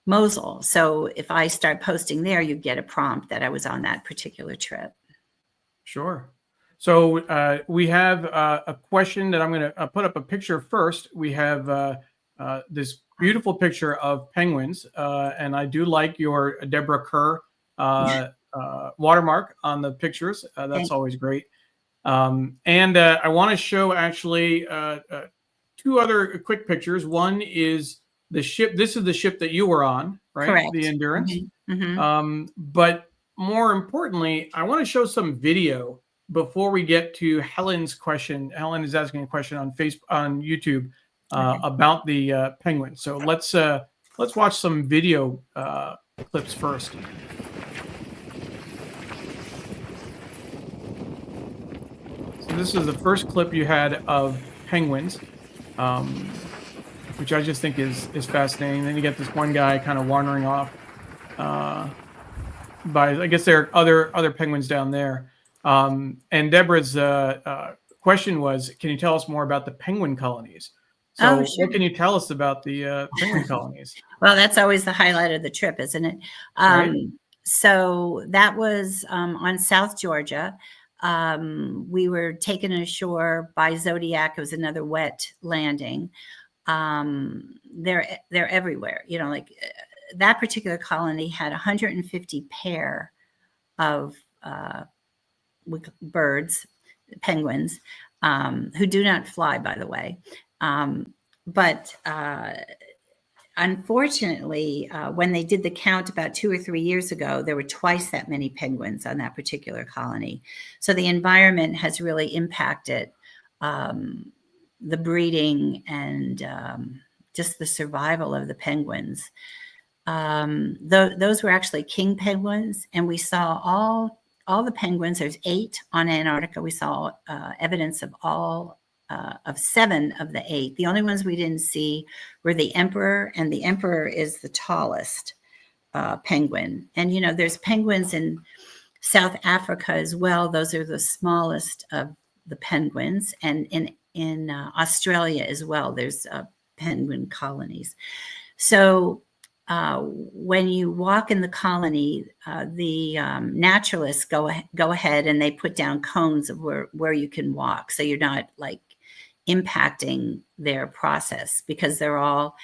Mosel. So if I start posting there, you get a prompt that I was on that particular trip. Sure. So we have a question that I'm going to put up a picture first. We have this beautiful picture of penguins, and I do like your Deborah Kerr watermark on the pictures. That's always great. And I want to show actually 2 other quick pictures. One is the ship. This is the ship that you were on, right? Correct. The Endurance. Mm-hmm. Mm-hmm. But more importantly, I want to show some video before we get to Helen's question. Helen is asking a question on YouTube about the penguin. So let's watch some video clips first. So this is the first clip you had of penguins, which I just think is fascinating. Then you get this one guy kind of wandering off by, I guess there are other penguins down there. And Deborah's question was, can you tell us more about the penguin colonies? So sure. What can you tell us about the penguin colonies? Well, that's always the highlight of the trip, isn't it? Right. So that was on South Georgia. We were taken ashore by Zodiac. It was another wet landing. They're everywhere. Like that particular colony had 150 pair of birds, penguins, who do not fly, by the way. But unfortunately, when they did the count about 2 or 3 years ago, there were twice that many penguins on that particular colony. So the environment has really impacted the breeding and just the survival of the penguins. Those were actually king penguins, and we saw all the penguins. There's 8 on Antarctica. We saw evidence of 7 of the 8. The only ones we didn't see were the emperor, and the emperor is the tallest penguin. And there's penguins in South Africa as well. Those are the smallest of the penguins, and in Australia as well. There's penguin colonies. So when you walk in the colony, the naturalists go ahead and they put down cones of where you can walk, so you're not like impacting their process, because they're all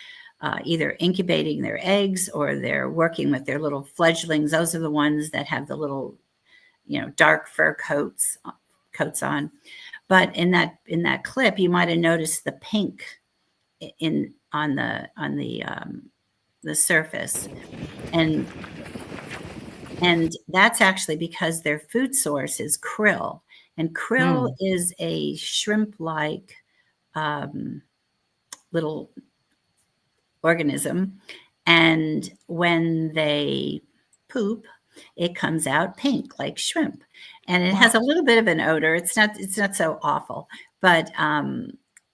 either incubating their eggs or they're working with their little fledglings. Those are the ones that have the little, dark fur coats on. But in that clip, you might have noticed the pink on the surface, and that's actually because their food source is krill, and krill is a shrimp-like little organism, and when they poop, it comes out pink like shrimp, and it has a little bit of an odor. It's not so awful, but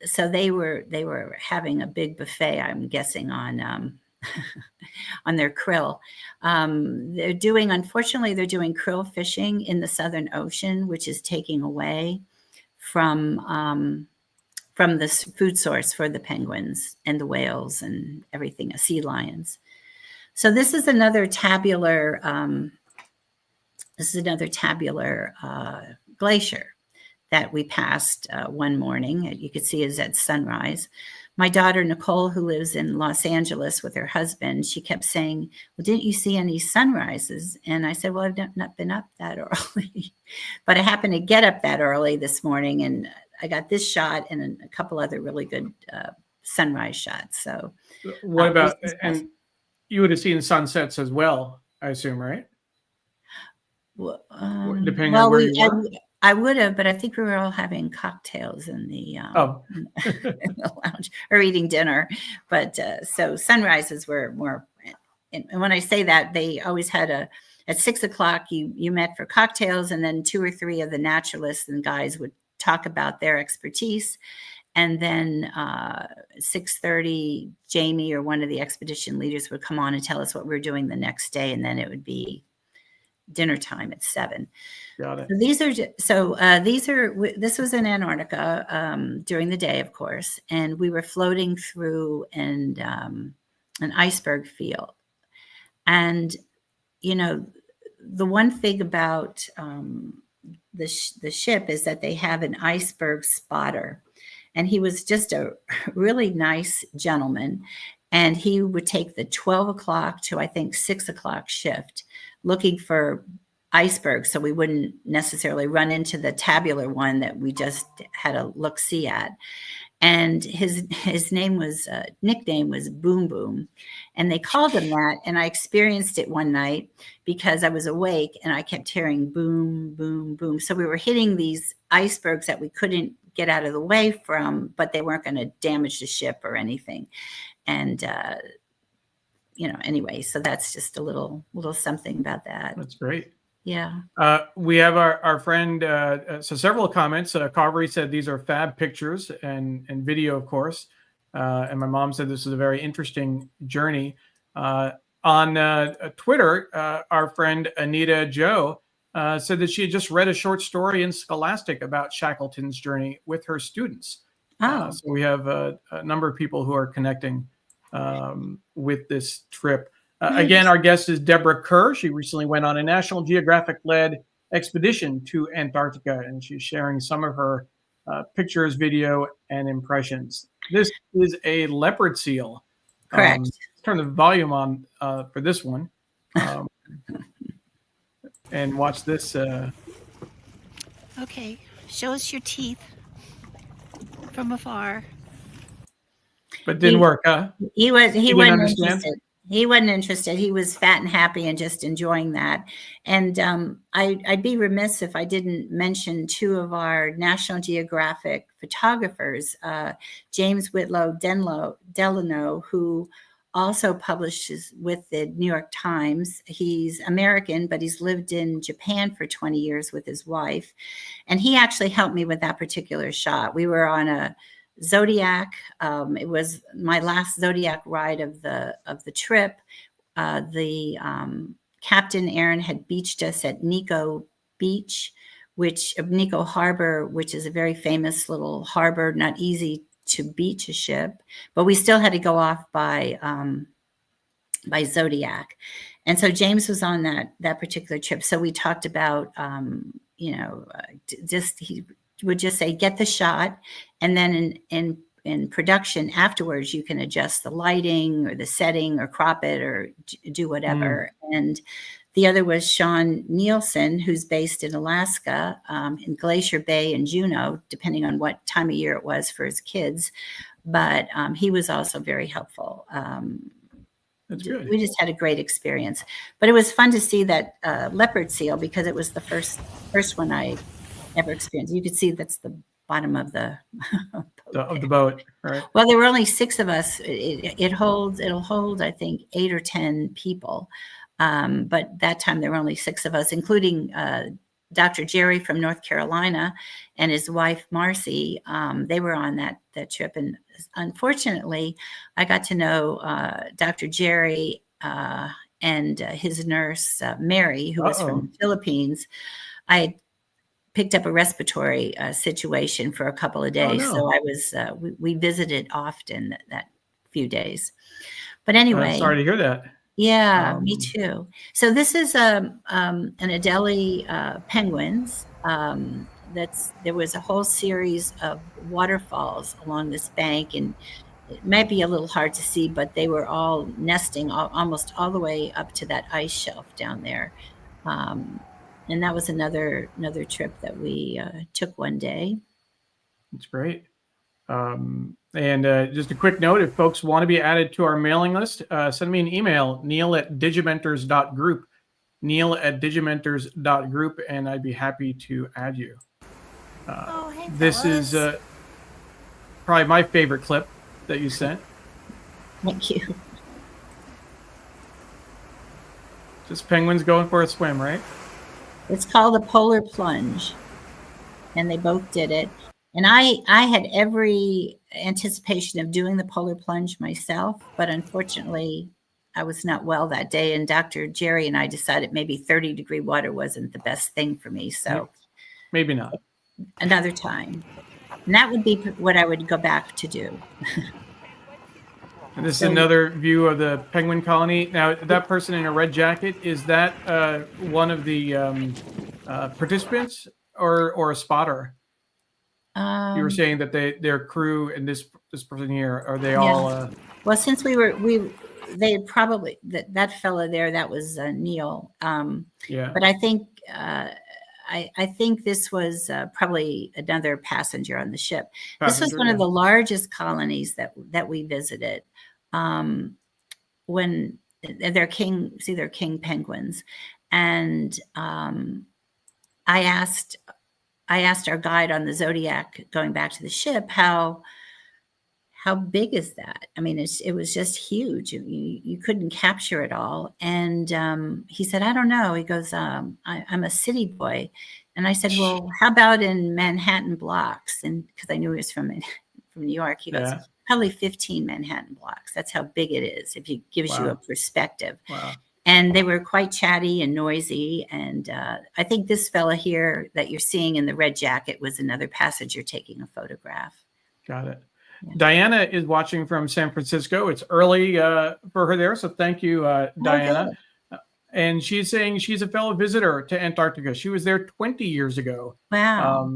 so they were having a big buffet, I'm guessing, on on their krill. Unfortunately, they're doing krill fishing in the Southern Ocean, which is taking away from this food source for the penguins and the whales and everything, sea lions. So this is another tabular glacier that we passed one morning. You could see it at sunrise. My daughter, Nicole, who lives in Los Angeles with her husband, she kept saying, well, didn't you see any sunrises? And I said, well, I've not been up that early. But I happened to get up that early this morning, and I got this shot and a couple other really good sunrise shots. So what about, and you would have seen sunsets as well, I assume, right? Well, depending on where you were? I would have, but I think we were all having cocktails in the, in the lounge or eating dinner. But so sunrises were more, and when I say that, they always had at 6 o'clock, you met for cocktails, and then 2 or 3 of the naturalists and guys would talk about their expertise. And then 6:30, Jamie or one of the expedition leaders would come on and tell us what we were doing the next day. And then it would be dinner time at 7. Got it. This was in Antarctica during the day, of course, and we were floating through an iceberg field. And, you know, the one thing about the ship is that they have an iceberg spotter, and he was just a really nice gentleman. And he would take the 12 o'clock to, I think, 6 o'clock shift looking for icebergs, so we wouldn't necessarily run into the tabular one that we just had a look-see at. And his nickname was Boom Boom, and they called him that. And I experienced it one night because I was awake and I kept hearing boom, boom, boom. So we were hitting these icebergs that we couldn't get out of the way from, but they weren't going to damage the ship or anything. And anyway, so that's just a little something about that. That's great. Yeah. We have our friend, so several comments. Carvery said these are fab pictures and video, of course. And my mom said this is a very interesting journey. On Twitter, our friend Anita Joe said that she had just read a short story in Scholastic about Shackleton's journey with her students. So we have a number of people who are connecting with this trip. Again, our guest is Deborah Kerr. She recently went on a National Geographic-led expedition to Antarctica, and she's sharing some of her pictures, video, and impressions. This is a leopard seal. Correct. Let's turn the volume on for this one, and watch this. Okay, show us your teeth from afar. But didn't work, huh? He wasn't understand? interested. He wasn't interested. He was fat and happy and just enjoying that. And I'd be remiss if I didn't mention 2 of our National Geographic photographers, James Whitlow Delano, who also publishes with the New York Times. He's American, but he's lived in Japan for 20 years with his wife. And he actually helped me with that particular shot. We were on a Zodiac. It was my last Zodiac ride of the trip. The Captain Aaron had beached us at Nico Harbor, which is a very famous little harbor, not easy to beach a ship, but we still had to go off by Zodiac. And so James was on that particular trip. So we talked about, he would just say, get the shot. And then in production afterwards, you can adjust the lighting or the setting or crop it or do whatever. And the other was Sean Nielsen, who's based in Alaska, in Glacier Bay and Juneau, depending on what time of year it was for his kids. But he was also very helpful. That's good. We just had a great experience. But it was fun to see that leopard seal because it was the first one I ever experienced. You could see that's the bottom of the boat, right? Well, there were only 6 of us. It'll hold, I think, 8 or 10 people. But that time there were only 6 of us, including Dr. Jerry from North Carolina and his wife, Marcy. They were on that trip. And unfortunately, I got to know Dr. Jerry and his nurse, Mary, who was from the Philippines. I had picked up a respiratory situation for a couple of days. Oh, no. So I was, we visited often that few days. But anyway. Sorry to hear that. Yeah, me too. So this is an Adelie penguins. There was a whole series of waterfalls along this bank, and it might be a little hard to see, but they were all nesting almost all the way up to that ice shelf down there. And that was another trip that we took one day. That's great. And just a quick note, if folks want to be added to our mailing list, send me an email, neil@digimentors.group, neil@digimentors.group, and I'd be happy to add you. Hey, this fellas. is probably my favorite clip that you sent. Thank you. Just penguins going for a swim, right? It's called a polar plunge, and they both did it. And I had every anticipation of doing the polar plunge myself, but unfortunately, I was not well that day. And Dr. Jerry and I decided maybe 30-degree water wasn't the best thing for me. So maybe not. Another time. And that would be what I would go back to do. And this is another view of the penguin colony. Now, that person in a red jacket, is that one of the participants or a spotter? You were saying that their crew and this person here, are they all? Well, since they probably that fella there, that was Neil. Yeah. But I think I think this was probably another passenger on the ship. This was one of the largest colonies that we visited. When they're king penguins, and I asked our guide on the Zodiac going back to the ship, how big is that? I mean, it was just huge. You couldn't capture it all. And he said, I don't know. He goes, I'm a city boy. And I said, well, how about in Manhattan blocks? And because I knew he was from New York, he goes, probably 15 Manhattan blocks. That's how big it is. If it gives you a perspective. Wow. And they were quite chatty and noisy. And I think this fella here that you're seeing in the red jacket was another passenger taking a photograph. Got it. Yeah. Diana is watching from San Francisco. It's early for her there. So thank you, Diana. And she's saying she's a fellow visitor to Antarctica. She was there 20 years ago. Wow.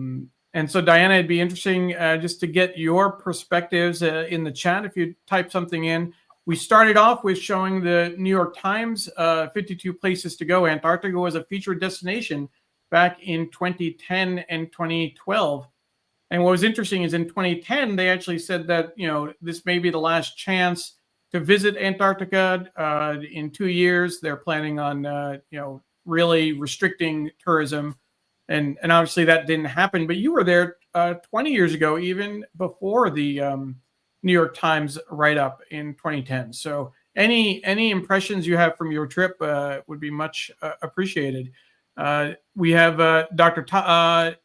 And so, Diana, it'd be interesting just to get your perspectives in the chat. If you type something in. We started off with showing the New York Times 52 places to go. Antarctica was a featured destination back in 2010 and 2012. And what was interesting is in 2010, they actually said that, this may be the last chance to visit Antarctica. In 2 years, they're planning on, really restricting tourism. And obviously that didn't happen. But you were there 20 years ago, even before the New York Times write-up in 2010. So any impressions you have from your trip would be much appreciated. We have Dr.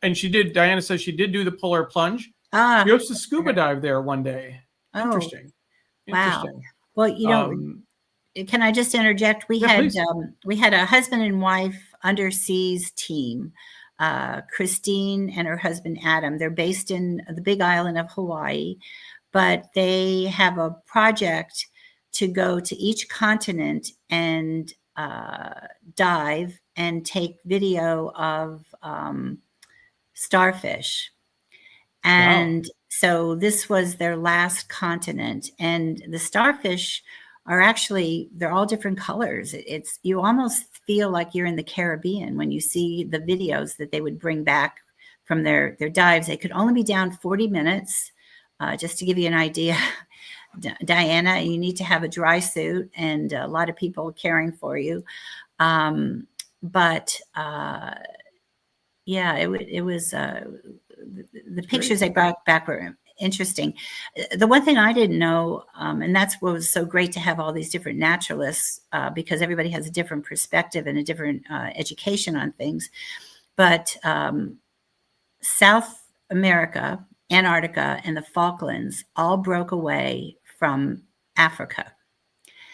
And Diana says she did do the polar plunge. She used to scuba dive there one day. Interesting. Wow. Well, can I just interject? We had a husband and wife underseas team, Christine and her husband, Adam. They're based in the Big Island of Hawaii, but they have a project to go to each continent and dive and take video of starfish. And so this was their last continent. And the starfish are they're all different colors. You almost feel like you're in the Caribbean when you see the videos that they would bring back from their dives. They could only be down 40 minutes. Just to give you an idea, Diana, you need to have a dry suit and a lot of people caring for you. It was the pictures they brought back were interesting. The one thing I didn't know, and that's what was so great to have all these different naturalists, because everybody has a different perspective and a different education on things. But South America, Antarctica, and the Falklands all broke away from Africa.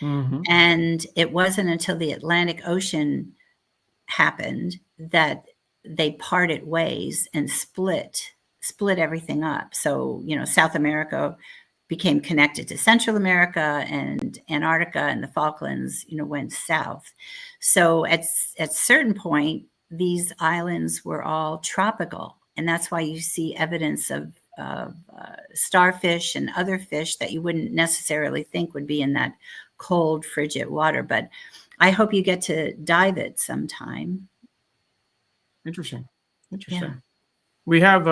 Mhm. And it wasn't until the Atlantic Ocean happened that they parted ways and split everything up. So, South America became connected to Central America, and Antarctica and the Falklands, went south. So at certain point, these islands were all tropical. And that's why you see evidence of starfish and other fish that you wouldn't necessarily think would be in that cold, frigid water. But I hope you get to dive it sometime. Interesting. Yeah. We have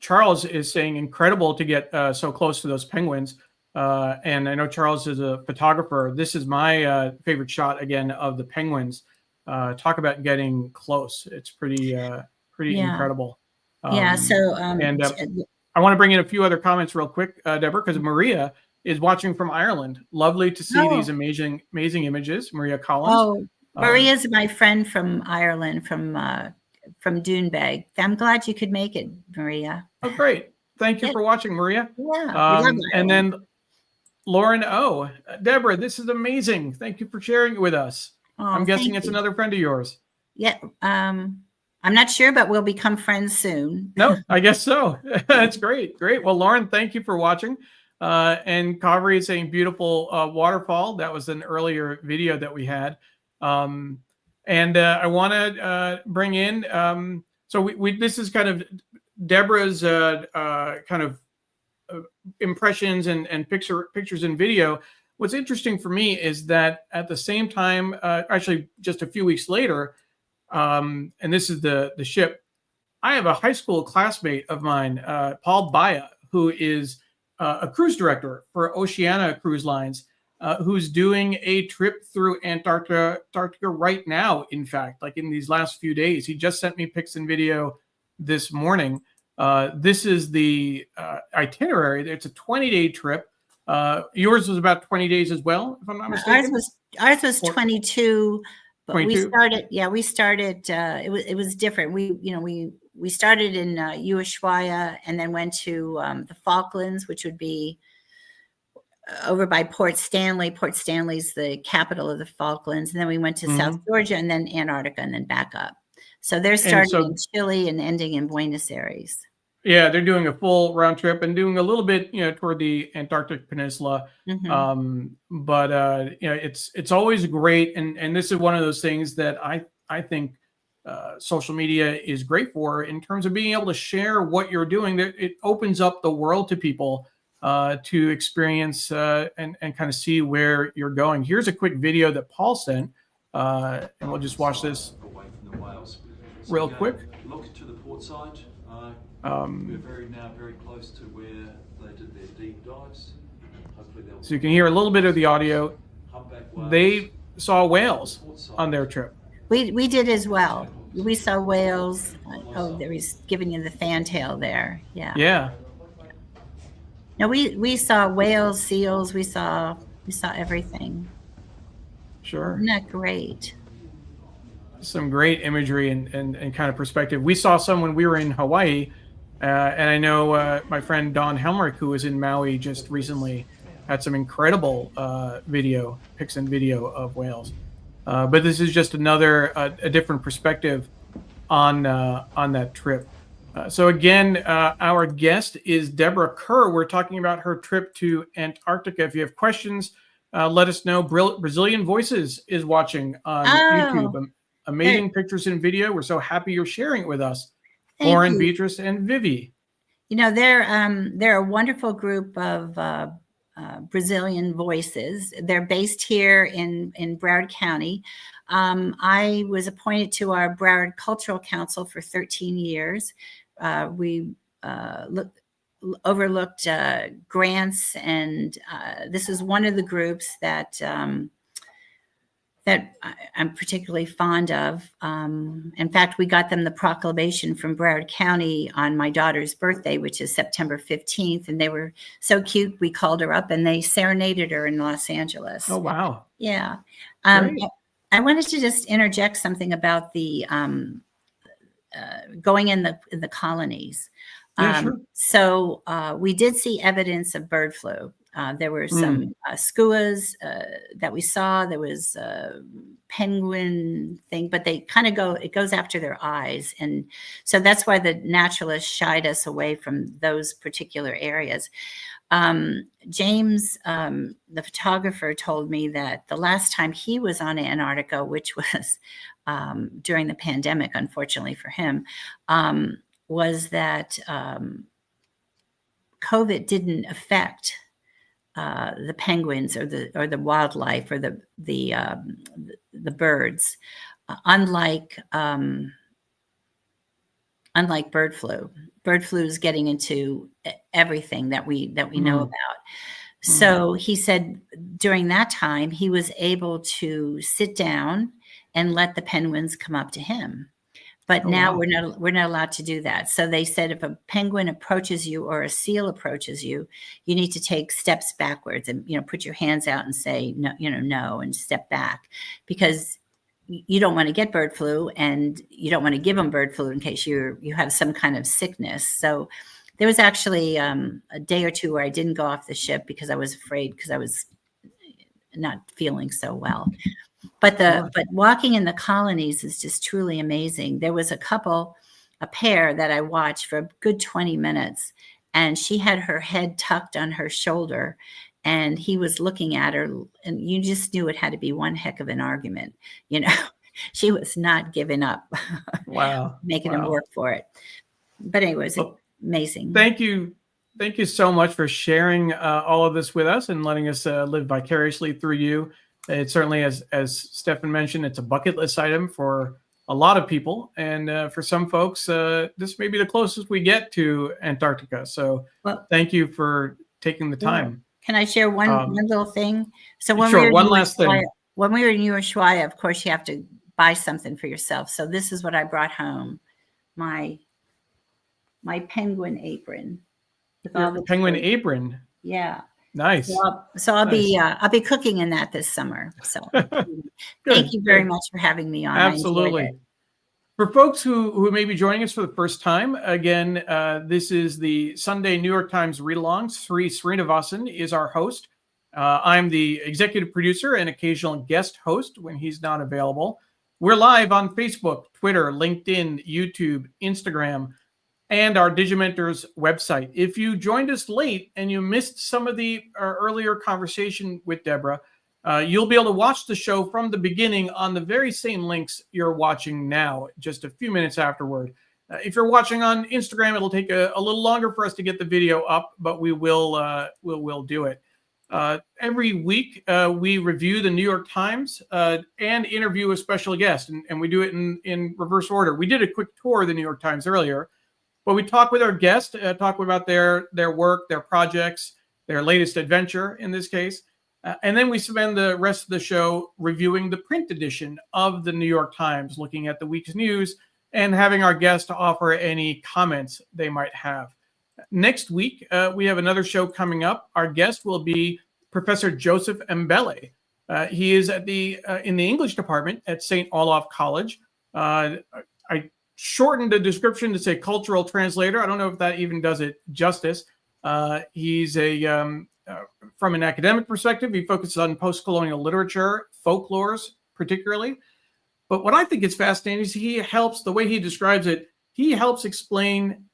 Charles is saying incredible to get so close to those penguins. And I know Charles is a photographer. This is my favorite shot again of the penguins. Talk about getting close. It's pretty incredible. Yeah. So, and I want to bring in a few other comments real quick, Deborah, because Maria is watching from Ireland. Lovely to see these amazing images. Maria Collins. Oh, Maria's my friend from Ireland, from Doonbeg. I'm glad you could make it, Maria. Oh, great. Thank you for watching, Maria. Yeah. We love and then Lauren O. Deborah, this is amazing. Thank you for sharing it with us. I'm guessing it's another friend of yours. Yeah. I'm not sure, but we'll become friends soon. No, I guess so. That's great. Great. Well, Lauren, thank you for watching. And Kavri is saying beautiful waterfall. That was an earlier video that we had. And I want to bring in, so this is kind of Deborah's kind of impressions and pictures and video. What's interesting for me is that at the same time, actually just a few weeks later, and this is the ship, I have a high school classmate of mine, Paul Baya, who is a cruise director for Oceania Cruise Lines, who's doing a trip through Antarctica right now. In fact, like in these last few days, he just sent me pics and video this morning. This is the itinerary. It's a 20-day trip. Yours was about 20 days as well, if I'm not mistaken. Ours was 22, but 22? we started. It was different. We started in Ushuaia and then went to the Falklands, which would be over by Port Stanley. Port Stanley's the capital of the Falklands. And then we went to South Georgia and then Antarctica and then back up. So they're starting in Chile and ending in Buenos Aires. Yeah, they're doing a full round trip and doing a little bit, toward the Antarctic Peninsula. But it's always great, and this is one of those things that I think social media is great for in terms of being able to share what you're doing. That it opens up the world to people to experience and kind of see where you're going. Here's a quick video that Paul sent, and we'll just watch this real quick. Look to the port side. We're very close to where they did their deep dives. Hopefully so you can hear a little bit of the audio. They saw whales on their trip. We did as well. We saw whales. Oh, there he's giving you the fantail there. Yeah. Yeah. No, we saw whales, seals. We saw everything. Sure. Isn't that great? Some great imagery and kind of perspective. We saw some when we were in Hawaii, and I know my friend Don Helmrich, who was in Maui just recently, had some incredible pics and video of whales. But this is just another a different perspective on that trip. So again, our guest is Deborah Kerr. We're talking about her trip to Antarctica. If you have questions, let us know. Brazilian Voices is watching on YouTube. Amazing pictures and video. We're so happy you're sharing it with us. Lauren, Beatrice, and Vivi. They're a wonderful group of Brazilian voices. They're based here in Broward County. I was appointed to our Broward Cultural Council for 13 years. We overlooked grants, and this is one of the groups that I'm particularly fond of. In fact, we got them the proclamation from Broward County on my daughter's birthday, which is September 15th. And they were so cute. We called her up and they serenaded her in Los Angeles. Oh, wow. Yeah. Great. I wanted to just interject something about the going in the colonies. Yeah, sure. So we did see evidence of bird flu. There were some skuas that we saw. There was a penguin thing, but they kind of it goes after their eyes. And so that's why the naturalists shied us away from those particular areas. James, the photographer, told me that the last time he was on Antarctica, which was during the pandemic, unfortunately for him, was that COVID didn't affect the penguins or the wildlife or the birds, unlike bird flu. Bird flu is getting into everything that we know about. So he said during that time he was able to sit down and let the penguins come up to him. But now we're not allowed to do that. So they said if a penguin approaches you or a seal approaches you, you need to take steps backwards and put your hands out and say no, no, and step back, because you don't want to get bird flu and you don't want to give them bird flu in case you have some kind of sickness. So there was actually a day or two where I didn't go off the ship because I was afraid, because I was not feeling so well. But but walking in the colonies is just truly amazing. There was a pair that I watched for a good 20 minutes, and she had her head tucked on her shoulder, and he was looking at her, and you just knew it had to be one heck of an argument. She was not giving up. Wow. Making him work for it. But anyways, amazing. Thank you. Thank you so much for sharing all of this with us and letting us live vicariously through you. It certainly, as Stefan mentioned, it's a bucket list item for a lot of people. And for some folks, this may be the closest we get to Antarctica. So thank you for taking the time. Can I share one little thing? So when sure, we were one last thing. When we were in Ushuaia, of course, you have to buy something for yourself. So this is what I brought home. My penguin apron. Penguin apron. Yeah. Nice. So I'll be cooking in that this summer. So thank you very much for having me on. Absolutely. For folks who may be joining us for the first time, again, this is the Sunday New York Times Read-Along. Sree Sreenivasan is our host. I'm the executive producer and occasional guest host when he's not available. We're live on Facebook, Twitter, LinkedIn, YouTube, Instagram, and our Digimentors website. If you joined us late and you missed some of the earlier conversation with Deborah, you'll be able to watch the show from the beginning on the very same links you're watching now, just a few minutes afterward. If you're watching on Instagram, it'll take a little longer for us to get the video up, but we will do it. Every week, we review the New York Times and interview a special guest, and we do it in reverse order. We did a quick tour of the New York Times earlier, but we talk with our guests, talk about their work, their projects, their latest adventure in this case. And then we spend the rest of the show reviewing the print edition of the New York Times, looking at the week's news and having our guests offer any comments they might have. Next week, we have another show coming up. Our guest will be Professor Joseph Mbele. He is at in the English department at St. Olaf College. I shortened the description to say cultural translator. I don't know if that even does it justice. He's from an academic perspective, he focuses on post-colonial literature, folklores particularly. But what I think is fascinating is the way he describes it, he helps explain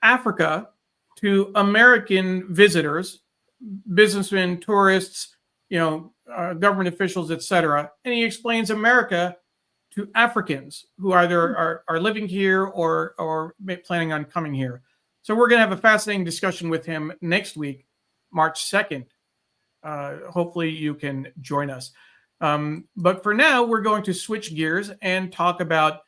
Africa to American visitors, businessmen, tourists, government officials, etc. And he explains America to Africans who either are living here or planning on coming here. So we're going to have a fascinating discussion with him next week, March 2nd. Hopefully you can join us. But for now, we're going to switch gears and talk about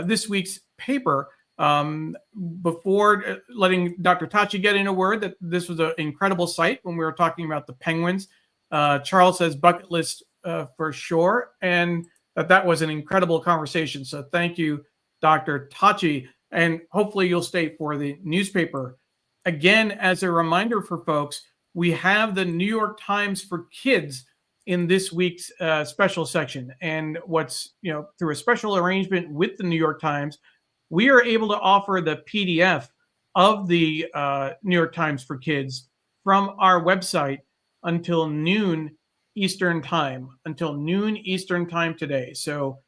this week's paper. Before letting Dr. Tachi get in a word, that this was an incredible sight when we were talking about the penguins. Charles says bucket list for sure, and that was an incredible conversation. So thank you, Dr. Tachi, and hopefully you'll stay for the newspaper. Again, as a reminder for folks, we have the New York Times for Kids in this week's special section. And what's, through a special arrangement with the New York Times, we are able to offer the PDF of the New York Times for Kids from our website until noon Eastern time, today. So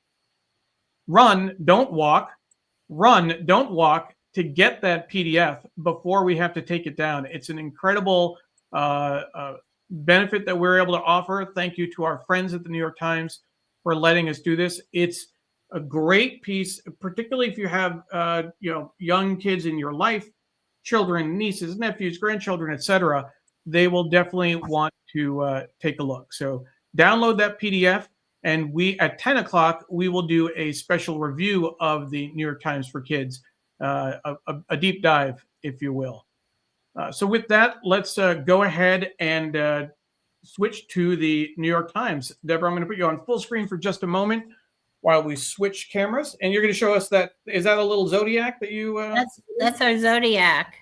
run, don't walk to get that PDF before we have to take it down. It's an incredible benefit that we're able to offer. Thank you to our friends at the New York Times for letting us do this. It's a great piece, particularly if you have young kids in your life, children, nieces, nephews, grandchildren, etc. They will definitely want to take a look. So download that PDF, and we at 10 o'clock we will do a special review of the New York Times for Kids, a deep dive, if you will. So with that, let's go ahead and switch to the New York Times. Deborah, I'm going to put you on full screen for just a moment while we switch cameras, and you're going to show us that. Is that a little zodiac that you? That's our zodiac.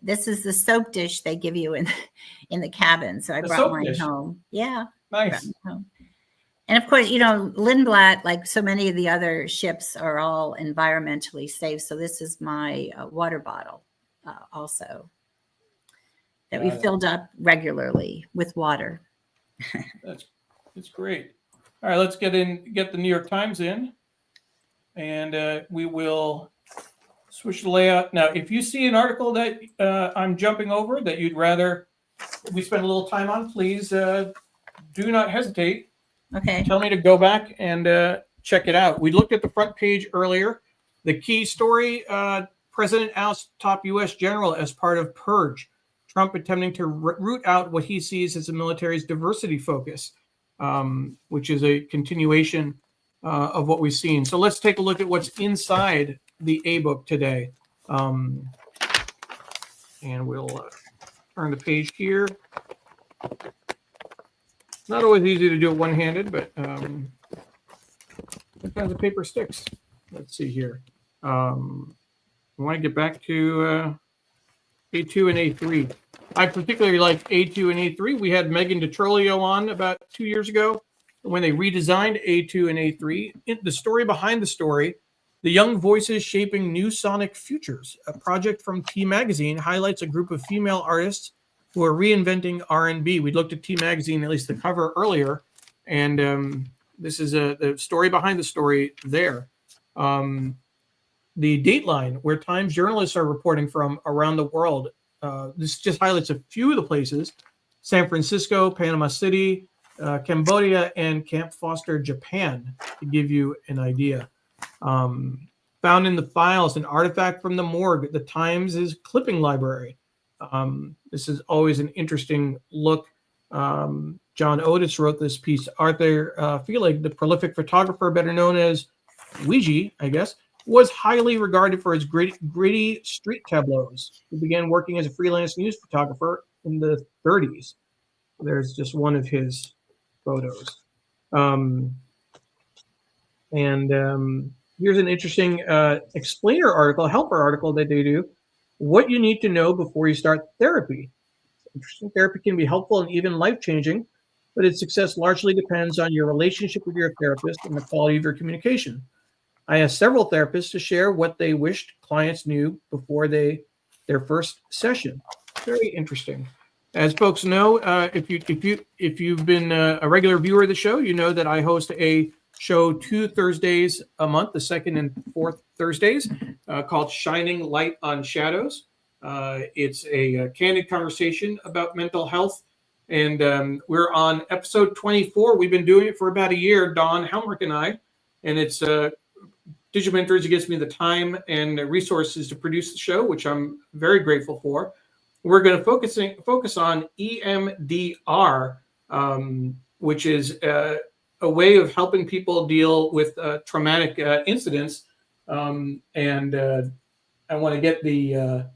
This is the soap dish they give you in the cabin. So I brought mine home. Yeah, nice. Home. And of course, Lindblad, like so many of the other ships, are all environmentally safe. So this is my water bottle, also, that we filled up regularly with water. That's great. All right, let's get the New York Times in, and we will switch the layout. Now, if you see an article that I'm jumping over that you'd rather we spend a little time on, please do not hesitate. Okay. Tell me to go back and check it out. We looked at the front page earlier. The key story, President oust top U.S. general as part of purge. Trump attempting to root out what he sees as the military's diversity focus, which is a continuation of what we've seen. So let's take a look at what's inside the A-book today. And we'll turn the page here. Not always easy to do it one-handed, but sometimes the paper sticks. Let's see here. I want to get back to A2 and A3. I particularly like A2 and A3. We had Megan DiTrolio on about 2 years ago when they redesigned A2 and A3. The story behind the story, The Young Voices Shaping New Sonic Futures, a project from T Magazine, highlights a group of female artists who are reinventing R&B. We looked at T Magazine, at least the cover earlier, and this is the story behind the story there. The Dateline, where Times journalists are reporting from around the world. This just highlights a few of the places: San Francisco, Panama City, Cambodia, and Camp Foster, Japan, to give you an idea. Found in the files, an artifact from the morgue, the Times' clipping library. This is always an interesting look. John Otis wrote this piece. Arthur Felig, the prolific photographer, better known as Ouija, I guess, was highly regarded for his gritty street tableaus. He began working as a freelance news photographer in the 30s. There's just one of his photos. Here's an interesting explainer article, helper article that they do. What you need to know before you start therapy. Interesting. Therapy can be helpful and even life-changing, but its success largely depends on your relationship with your therapist and the quality of your communication. I asked several therapists to share what they wished clients knew before their first session. Very interesting. As folks know, if you've been a regular viewer of the show, you know that I host a show 2 Thursdays a month, the second and fourth Thursdays, called Shining Light on Shadows. It's a candid conversation about mental health, and we're on episode 24. We've been doing it for about a year, Dawn Helmrich and I, and it's Digimentors gives me the time and resources to produce the show, which I'm very grateful for. We're going to focus on EMDR, which is a way of helping people deal with traumatic incidents. And I want to get the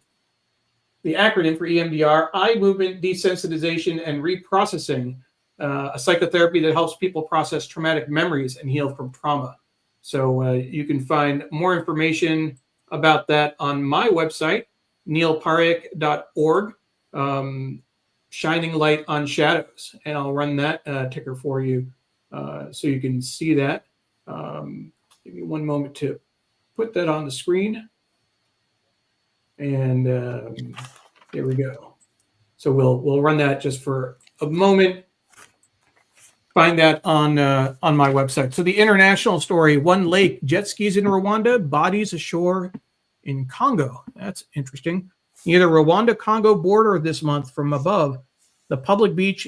acronym for EMDR: eye movement desensitization and reprocessing. a psychotherapy that helps people process traumatic memories and heal from trauma. So you can find more information about that on my website, neilparekh.org, Shining Light on Shadows. And I'll run that ticker for you so you can see that. Give me one moment to put that on the screen. And there we go. So we'll run that just for a moment. Find that on my website. So the international story: one lake, jet skis in Rwanda, bodies ashore in Congo. That's interesting. Near the Rwanda-Congo border this month from above, the public beach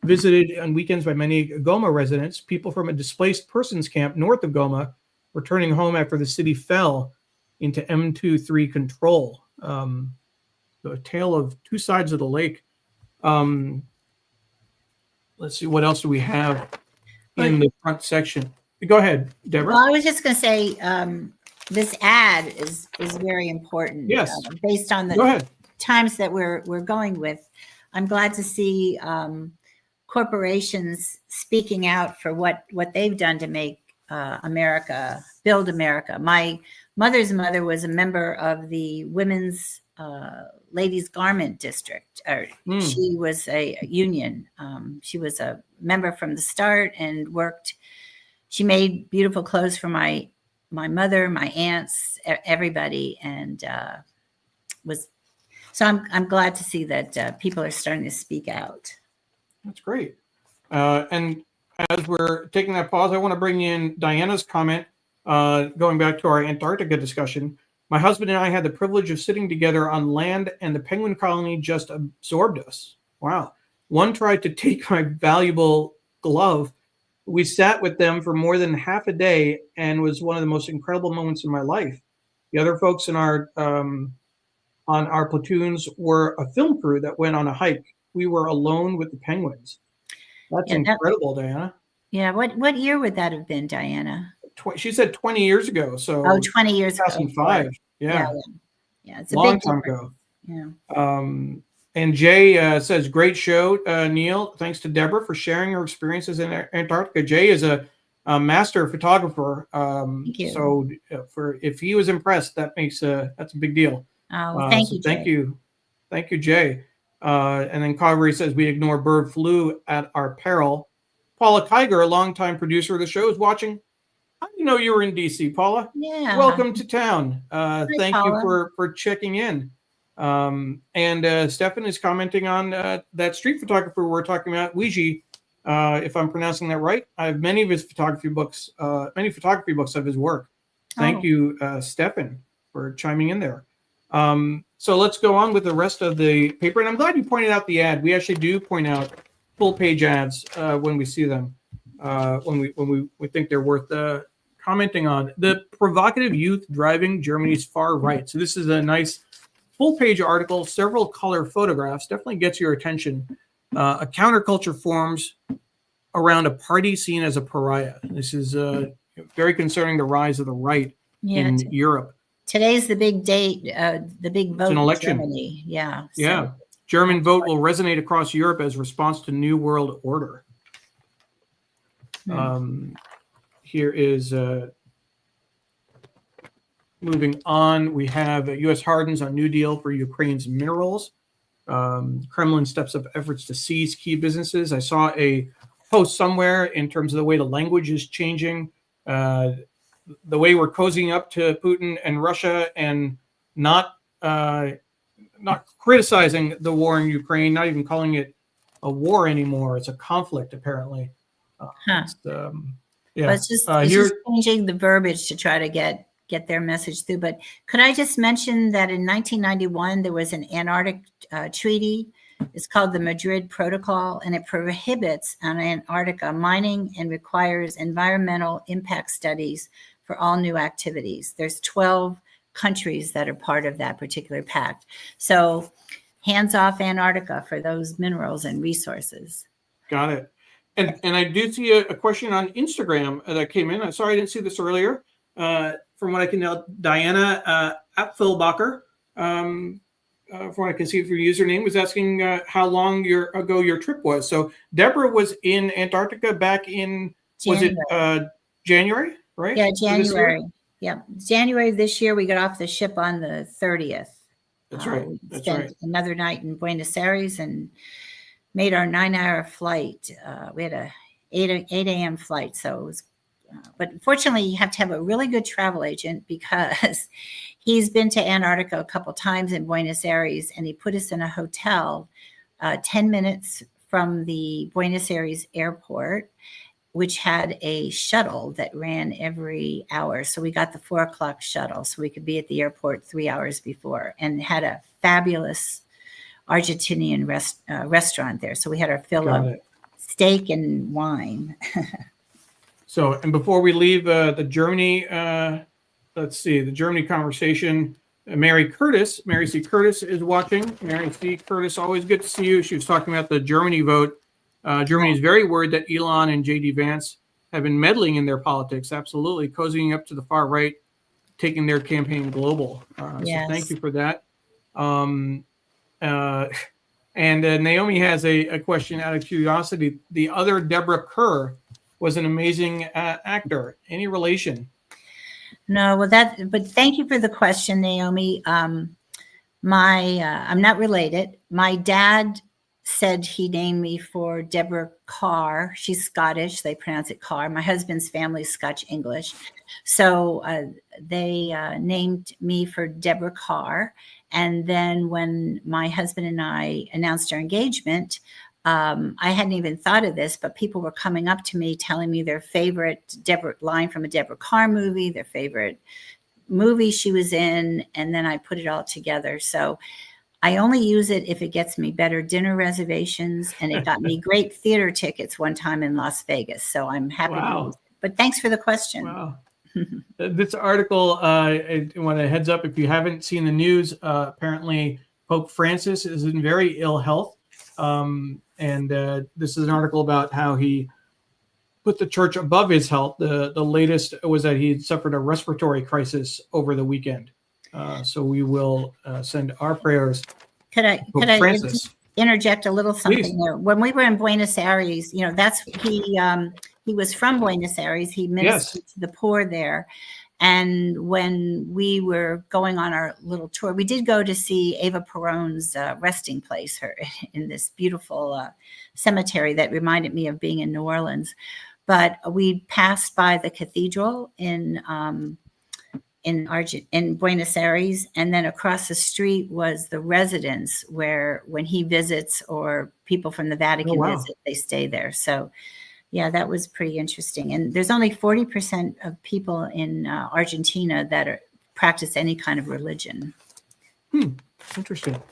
visited on weekends by many Goma residents. People from a displaced persons camp north of Goma returning home after the city fell into M23 control. The tale of two sides of the lake. Let's see, what else do we have in the front section? Go ahead, Deborah. Well, I was just going to say this ad is very important. Yes. Based on the times that we're going with. I'm glad to see corporations speaking out for what they've done to make America, build America. My mother's mother was a member of the women's ladies garment district. She was a union. She was a member from the start and worked. She made beautiful clothes for my mother, my aunts, everybody, and so I'm glad to see that people are starting to speak out. That's great. And as we're taking that pause, I want to bring in Diana's comment, going back to our Antarctica discussion. My husband and I had the privilege of sitting together on land, and the penguin colony just absorbed us. Wow. One tried to take my valuable glove. We sat with them for more than half a day and was one of the most incredible moments in my life. The other folks in our on our platoons were a film crew that went on a hike. We were alone with the penguins. That's incredible, Diana. Yeah. What year would that have been, Diana? She said 20 years ago. So 20 years 2005. ago. Yeah. It's a long big time difference. ago. Yeah. And Jay says, great show, Neil. Thanks to Deborah for sharing her experiences in Antarctica. Jay is a master photographer. Thank you. So if he was impressed, that's a big deal. Oh, thank you, Jay. Thank you, Jay. And then Calvary says, we ignore bird flu at our peril. Paula Kiger, a longtime producer of the show, is watching. I didn't know you were in DC, Paula. Yeah. Welcome to town. Thank Paula. you for checking in. And Stefan is commenting on that street photographer we're talking about, Ouija, if I'm pronouncing that right. I have many of his photography books of his work. Thank you, Stefan, for chiming in there. So let's go on with the rest of the paper. And I'm glad you pointed out the ad. We actually do point out full page ads when we see them, when we think they're worth commenting on. The provocative youth driving Germany's far right. So this is a nice full page article, several color photographs, definitely gets your attention. A counterculture forms around a party seen as a pariah. This is very concerning, the rise of the right in Europe. Today's the big date, the big vote an election. in Germany. Yeah. So. Yeah. German vote will resonate across Europe as response to New World Order. Here is moving on. We have U.S. hardens on New Deal for Ukraine's minerals. Kremlin steps up efforts to seize key businesses. I saw a post somewhere in terms of the way the language is changing, the way we're cozying up to Putin and Russia, and not criticizing the war in Ukraine, not even calling it a war anymore. It's a conflict, apparently. But it's just changing the verbiage to try to get their message through. But could I just mention that in 1991, there was an Antarctic treaty. It's called the Madrid Protocol, and it prohibits on Antarctica mining and requires environmental impact studies for all new activities. There's 12 countries that are part of that particular pact. So hands off Antarctica for those minerals and resources. Got it. And I do see a question on Instagram that came in. I'm sorry I didn't see this earlier. From what I can tell, Diana at Philbacher from what I can see from your username, was asking how long ago your trip was. So Deborah was in Antarctica back in, January. was it January, right? Yeah, Of this year? January. Yeah, January this year. We got off the ship on the 30th. That's right. We That's spent right. another night in Buenos Aires and made our 9-hour flight. We had a 8 a.m. flight, so it was. But fortunately, you have to have a really good travel agent because he's been to Antarctica a couple times in Buenos Aires, and he put us in a hotel 10 minutes from the Buenos Aires airport, which had a shuttle that ran every hour. So we got the 4:00 shuttle so we could be at the airport 3 hours before, and had a fabulous Argentinian restaurant there. So we had our fill of steak and wine. So, and before we leave the Germany, let's see, the Germany conversation, Mary C. Curtis is watching. Mary C. Curtis, always good to see you. She was talking about the Germany vote. Germany is very worried that Elon and J.D. Vance have been meddling in their politics, absolutely, cozying up to the far right, taking their campaign global. Yes. So thank you for that. And Naomi has a question out of curiosity. The other Deborah Kerr was an amazing actor. Any relation? No, well, but thank you for the question, Naomi. I'm not related. My dad said he named me for Deborah Kerr. She's Scottish. They pronounce it Carr. My husband's family's Scotch English. So they named me for Deborah Kerr. And then when my husband and I announced our engagement, I hadn't even thought of this, but people were coming up to me telling me their favorite line from a Deborah Kerr movie, their favorite movie she was in, and then I put it all together. So I only use it if it gets me better dinner reservations, and it got me great theater tickets one time in Las Vegas. So I'm happy to use it. But thanks for the question. Wow. This article, I want to heads up, if you haven't seen the news, apparently Pope Francis is in very ill health. And this is an article about how he put the church above his health. The latest was that he had suffered a respiratory crisis over the weekend. So we will send our prayers. Could I interject a little something there? When we were in Buenos Aires, he was from Buenos Aires. He ministered to the poor there. And when we were going on our little tour, we did go to see Eva Perón's resting place, her in this beautiful cemetery that reminded me of being in New Orleans. But we passed by the cathedral in Buenos Aires, and then across the street was the residence where, when he visits or people from the Vatican visit, they stay there. So. Yeah, that was pretty interesting. And there's only 40% of people in Argentina that practice any kind of religion. Interesting.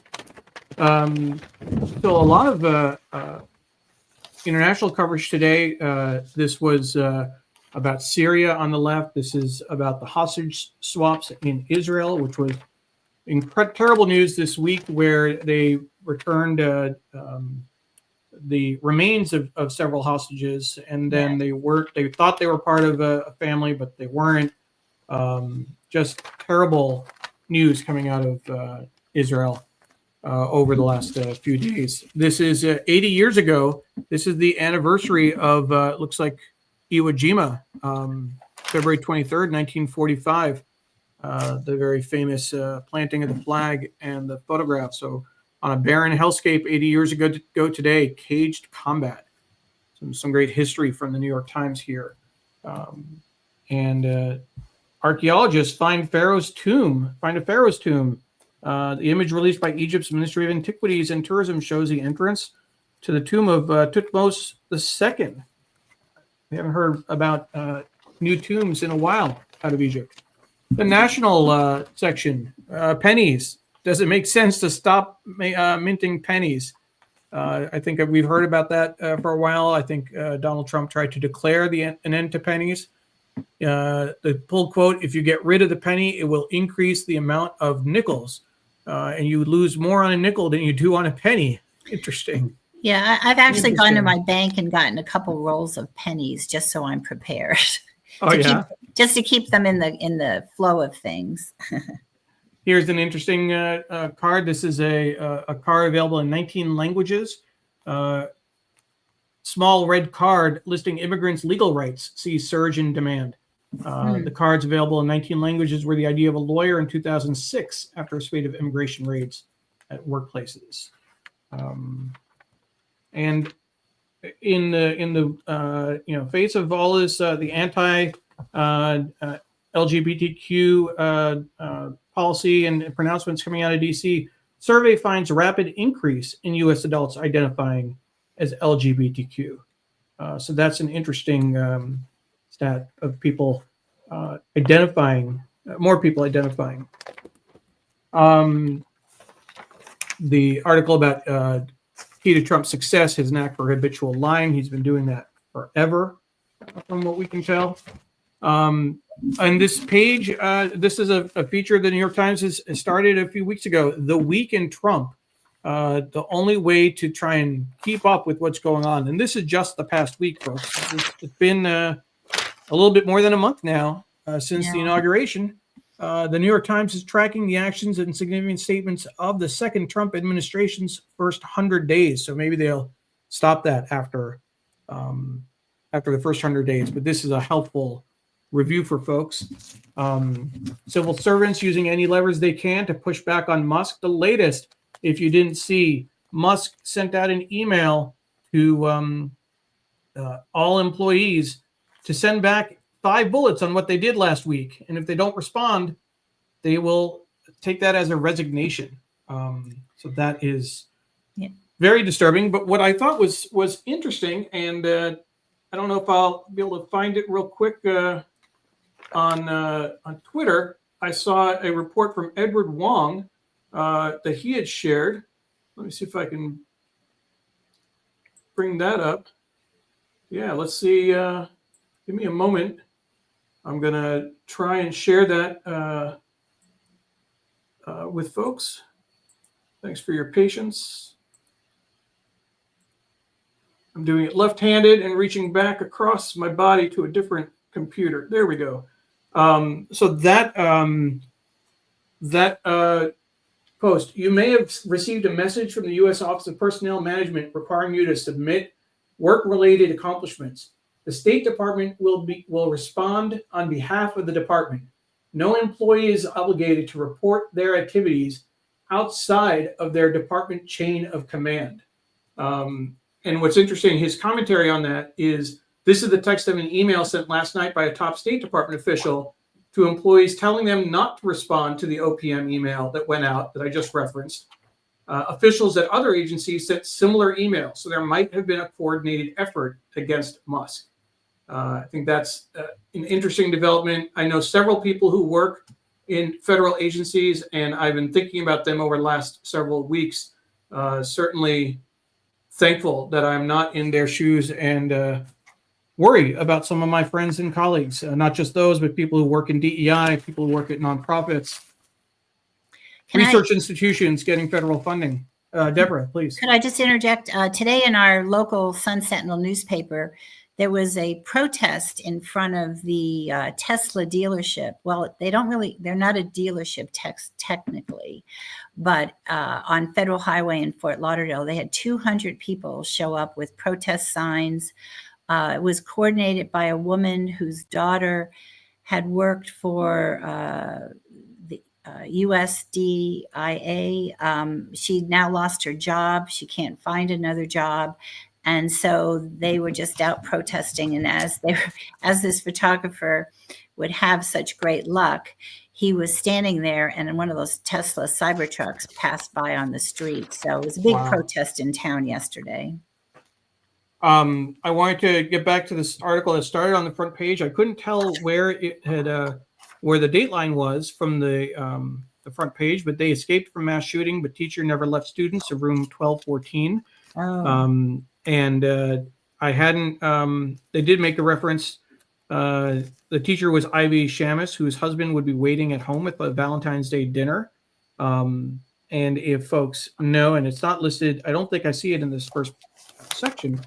So a lot of international coverage today. This was about Syria on the left. This is about the hostage swaps in Israel, which was terrible news this week, where they returned the remains of several hostages, and then they thought they were part of a family, but they weren't. Just terrible news coming out of Israel over the last few days. This is 80 years ago. This is the anniversary of looks like Iwo Jima, February 23rd, 1945. The very famous planting of the flag and the photograph. So on a barren hellscape 80 years ago today, caged combat. Some great history from the New York Times here. And archaeologists find a Pharaoh's tomb. The image released by Egypt's Ministry of Antiquities and Tourism shows the entrance to the tomb of Thutmose II. We haven't heard about new tombs in a while out of Egypt. The national section, pennies. Does it make sense to stop minting pennies? I think we've heard about that for a while. I think Donald Trump tried to declare an end to pennies. The pull quote, "If you get rid of the penny, it will increase the amount of nickels. And you lose more on a nickel than you do on a penny." Interesting. Yeah, I've actually gone to my bank and gotten a couple rolls of pennies just so I'm prepared. Just to keep them in the flow of things. Here's an interesting card. This is a card available in 19 languages. Small red card listing immigrants' legal rights sees surge in demand. The card's available in 19 languages were the idea of a lawyer in 2006 after a spate of immigration raids at workplaces. And in the face of all this, the anti LGBTQ policy and pronouncements coming out of DC, survey finds rapid increase in U.S. adults identifying as LGBTQ. So that's an interesting stat of people identifying, more people identifying. The article about key to Trump's success, his knack for habitual lying. He's been doing that forever, from what we can tell. On this page, this is a feature the New York Times has started a few weeks ago, The Week in Trump, the only way to try and keep up with what's going on. And this is just the past week, folks. It's been a little bit more than a month now since the inauguration. The New York Times is tracking the actions and significant statements of the second Trump administration's first 100 days. So maybe they'll stop that after the first 100 days. But this is a helpful review for folks. Civil servants using any levers they can to push back on Musk. The latest, if you didn't see, Musk sent out an email to all employees to send back 5 bullets on what they did last week. And if they don't respond, they will take that as a resignation. So that is very disturbing. But what I thought was interesting, and I don't know if I'll be able to find it real quick on Twitter. I saw a report from Edward Wong that he had shared. Let me see if I can bring that up. Yeah, let's see. Give me a moment. I'm going to try and share that with folks. Thanks for your patience. I'm doing it left-handed and reaching back across my body to a different computer. There we go. So that post, you may have received a message from the U.S. Office of Personnel Management requiring you to submit work-related accomplishments. The State Department will respond on behalf of the department. No employee is obligated to report their activities outside of their department chain of command. And what's interesting, his commentary on that is, this is the text of an email sent last night by a top State Department official to employees telling them not to respond to the OPM email that went out that I just referenced. Officials at other agencies sent similar emails, so there might have been a coordinated effort against Musk. I think that's an interesting development. I know several people who work in federal agencies, and I've been thinking about them over the last several weeks. Certainly thankful that I'm not in their shoes and worry about some of my friends and colleagues, not just those, but people who work in DEI, people who work at nonprofits, research institutions getting federal funding. Deborah, please. Could I just interject? Today in our local Sun Sentinel newspaper, there was a protest in front of the Tesla dealership. Well, they're not a dealership technically, but on Federal Highway in Fort Lauderdale, they had 200 people show up with protest signs. It was coordinated by a woman whose daughter had worked for the USDIA. She now lost her job. She can't find another job. And so they were just out protesting. And as this photographer would have such great luck, he was standing there and one of those Tesla Cybertrucks passed by on the street. So it was a big protest in town yesterday. I wanted to get back to this article that started on the front page. I couldn't tell where it had, where the dateline was from the front page, but they escaped from mass shooting, but teacher never left students of room 1214. Oh. And I hadn't, they did make a reference. The teacher was Ivy Shamus, whose husband would be waiting at home at the Valentine's Day dinner. And if folks know, and it's not listed, I don't think I see it in this first section,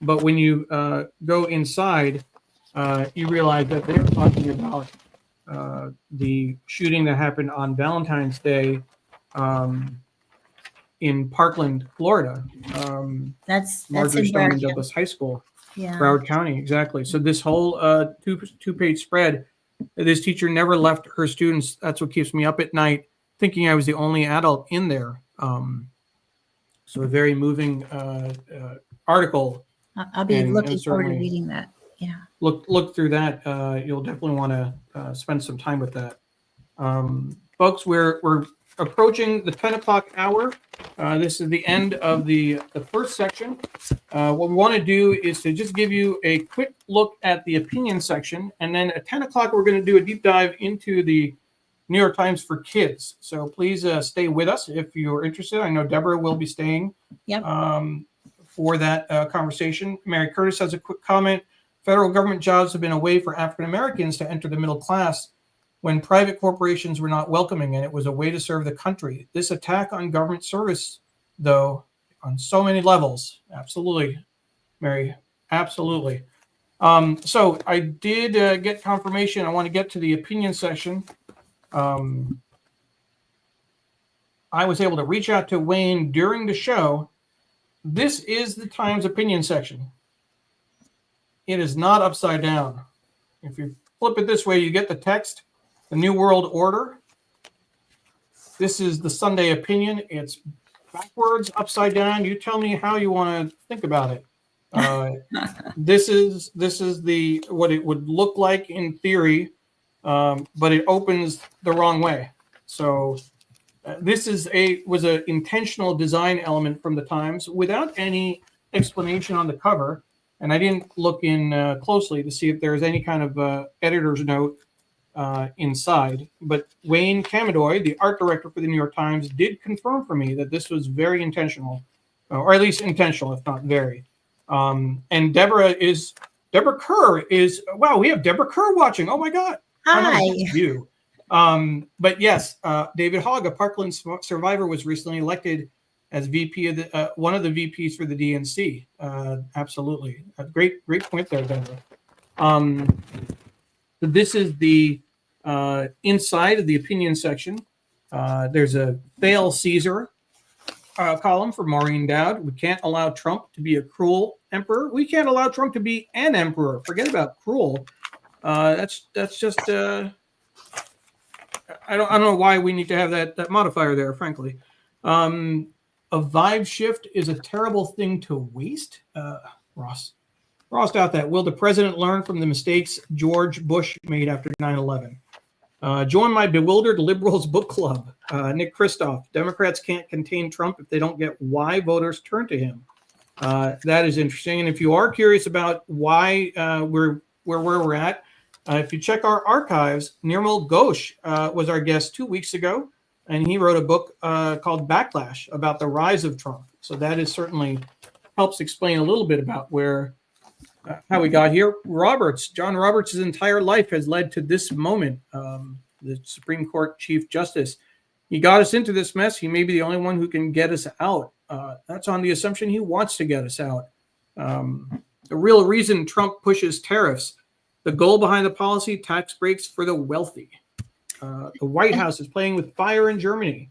but when you go inside, you realize that they're talking about the shooting that happened on Valentine's Day in Parkland, Florida. That's Marjorie in Stoneman Broward. Douglas High School, Yeah. Broward County, exactly. So this whole two-page spread, this teacher never left her students. That's what keeps me up at night, thinking I was the only adult in there. So a very moving article. I'll be and looking forward to certainly reading that. Yeah. Look through that. You'll definitely want to spend some time with that. Folks, we're approaching the 10 o'clock hour. This is the end of the first section. What we want to do is to just give you a quick look at the opinion section. And then at 10 o'clock, we're going to do a deep dive into the New York Times for Kids. So please stay with us if you're interested. I know Deborah will be staying for that conversation. Mary Curtis has a quick comment. Federal government jobs have been a way for African Americans to enter the middle class when private corporations were not welcoming, and it was a way to serve the country. This attack on government service, though, on so many levels. Absolutely, Mary. Absolutely. So I did get confirmation. I want to get to the opinion section. I was able to reach out to Wayne during the show. This is the Times opinion section. It is not upside down. If you flip it this way, you get the text, the New World Order. This is the Sunday opinion. It's backwards, upside down. You tell me how you want to think about it. This is the what it would look like in theory, but it opens the wrong way. So this was an intentional design element from the Times without any explanation on the cover. And I didn't look in closely to see if there was any kind of editor's note inside. But Wayne Camadoy, the art director for the New York Times, did confirm for me that this was very intentional, or at least intentional, if not very. And Deborah Kerr is, wow, we have Deborah Kerr watching. Oh my God. Hi. You. But yes, David Hogg, a Parkland survivor, was recently elected as VP of the one of the VPs for the DNC. Absolutely, a great point there, Deborah. So this is the inside of the opinion section. There's a fail Caesar column for Maureen Dowd. We can't allow Trump to be a cruel emperor. We can't allow Trump to be an emperor. Forget about cruel. That's just. I don't know why we need to have that modifier there, frankly. A vibe shift is a terrible thing to waste. Ross out that. Will the president learn from the mistakes George Bush made after 9/11? Join my bewildered liberals book club. Nick Kristof. Democrats can't contain Trump if they don't get why voters turn to him. That is interesting. And if you are curious about why we're where we're at, if you check our archives, Nirmal Ghosh was our guest 2 weeks ago, and he wrote a book called Backlash about the rise of Trump. So that is certainly helps explain a little bit about how we got here. John Roberts' entire life has led to this moment. The Supreme Court Chief Justice, he got us into this mess. He may be the only one who can get us out. That's on the assumption he wants to get us out. The real reason Trump pushes tariffs, the goal behind the policy, tax breaks for the wealthy. The White House is playing with fire in Germany.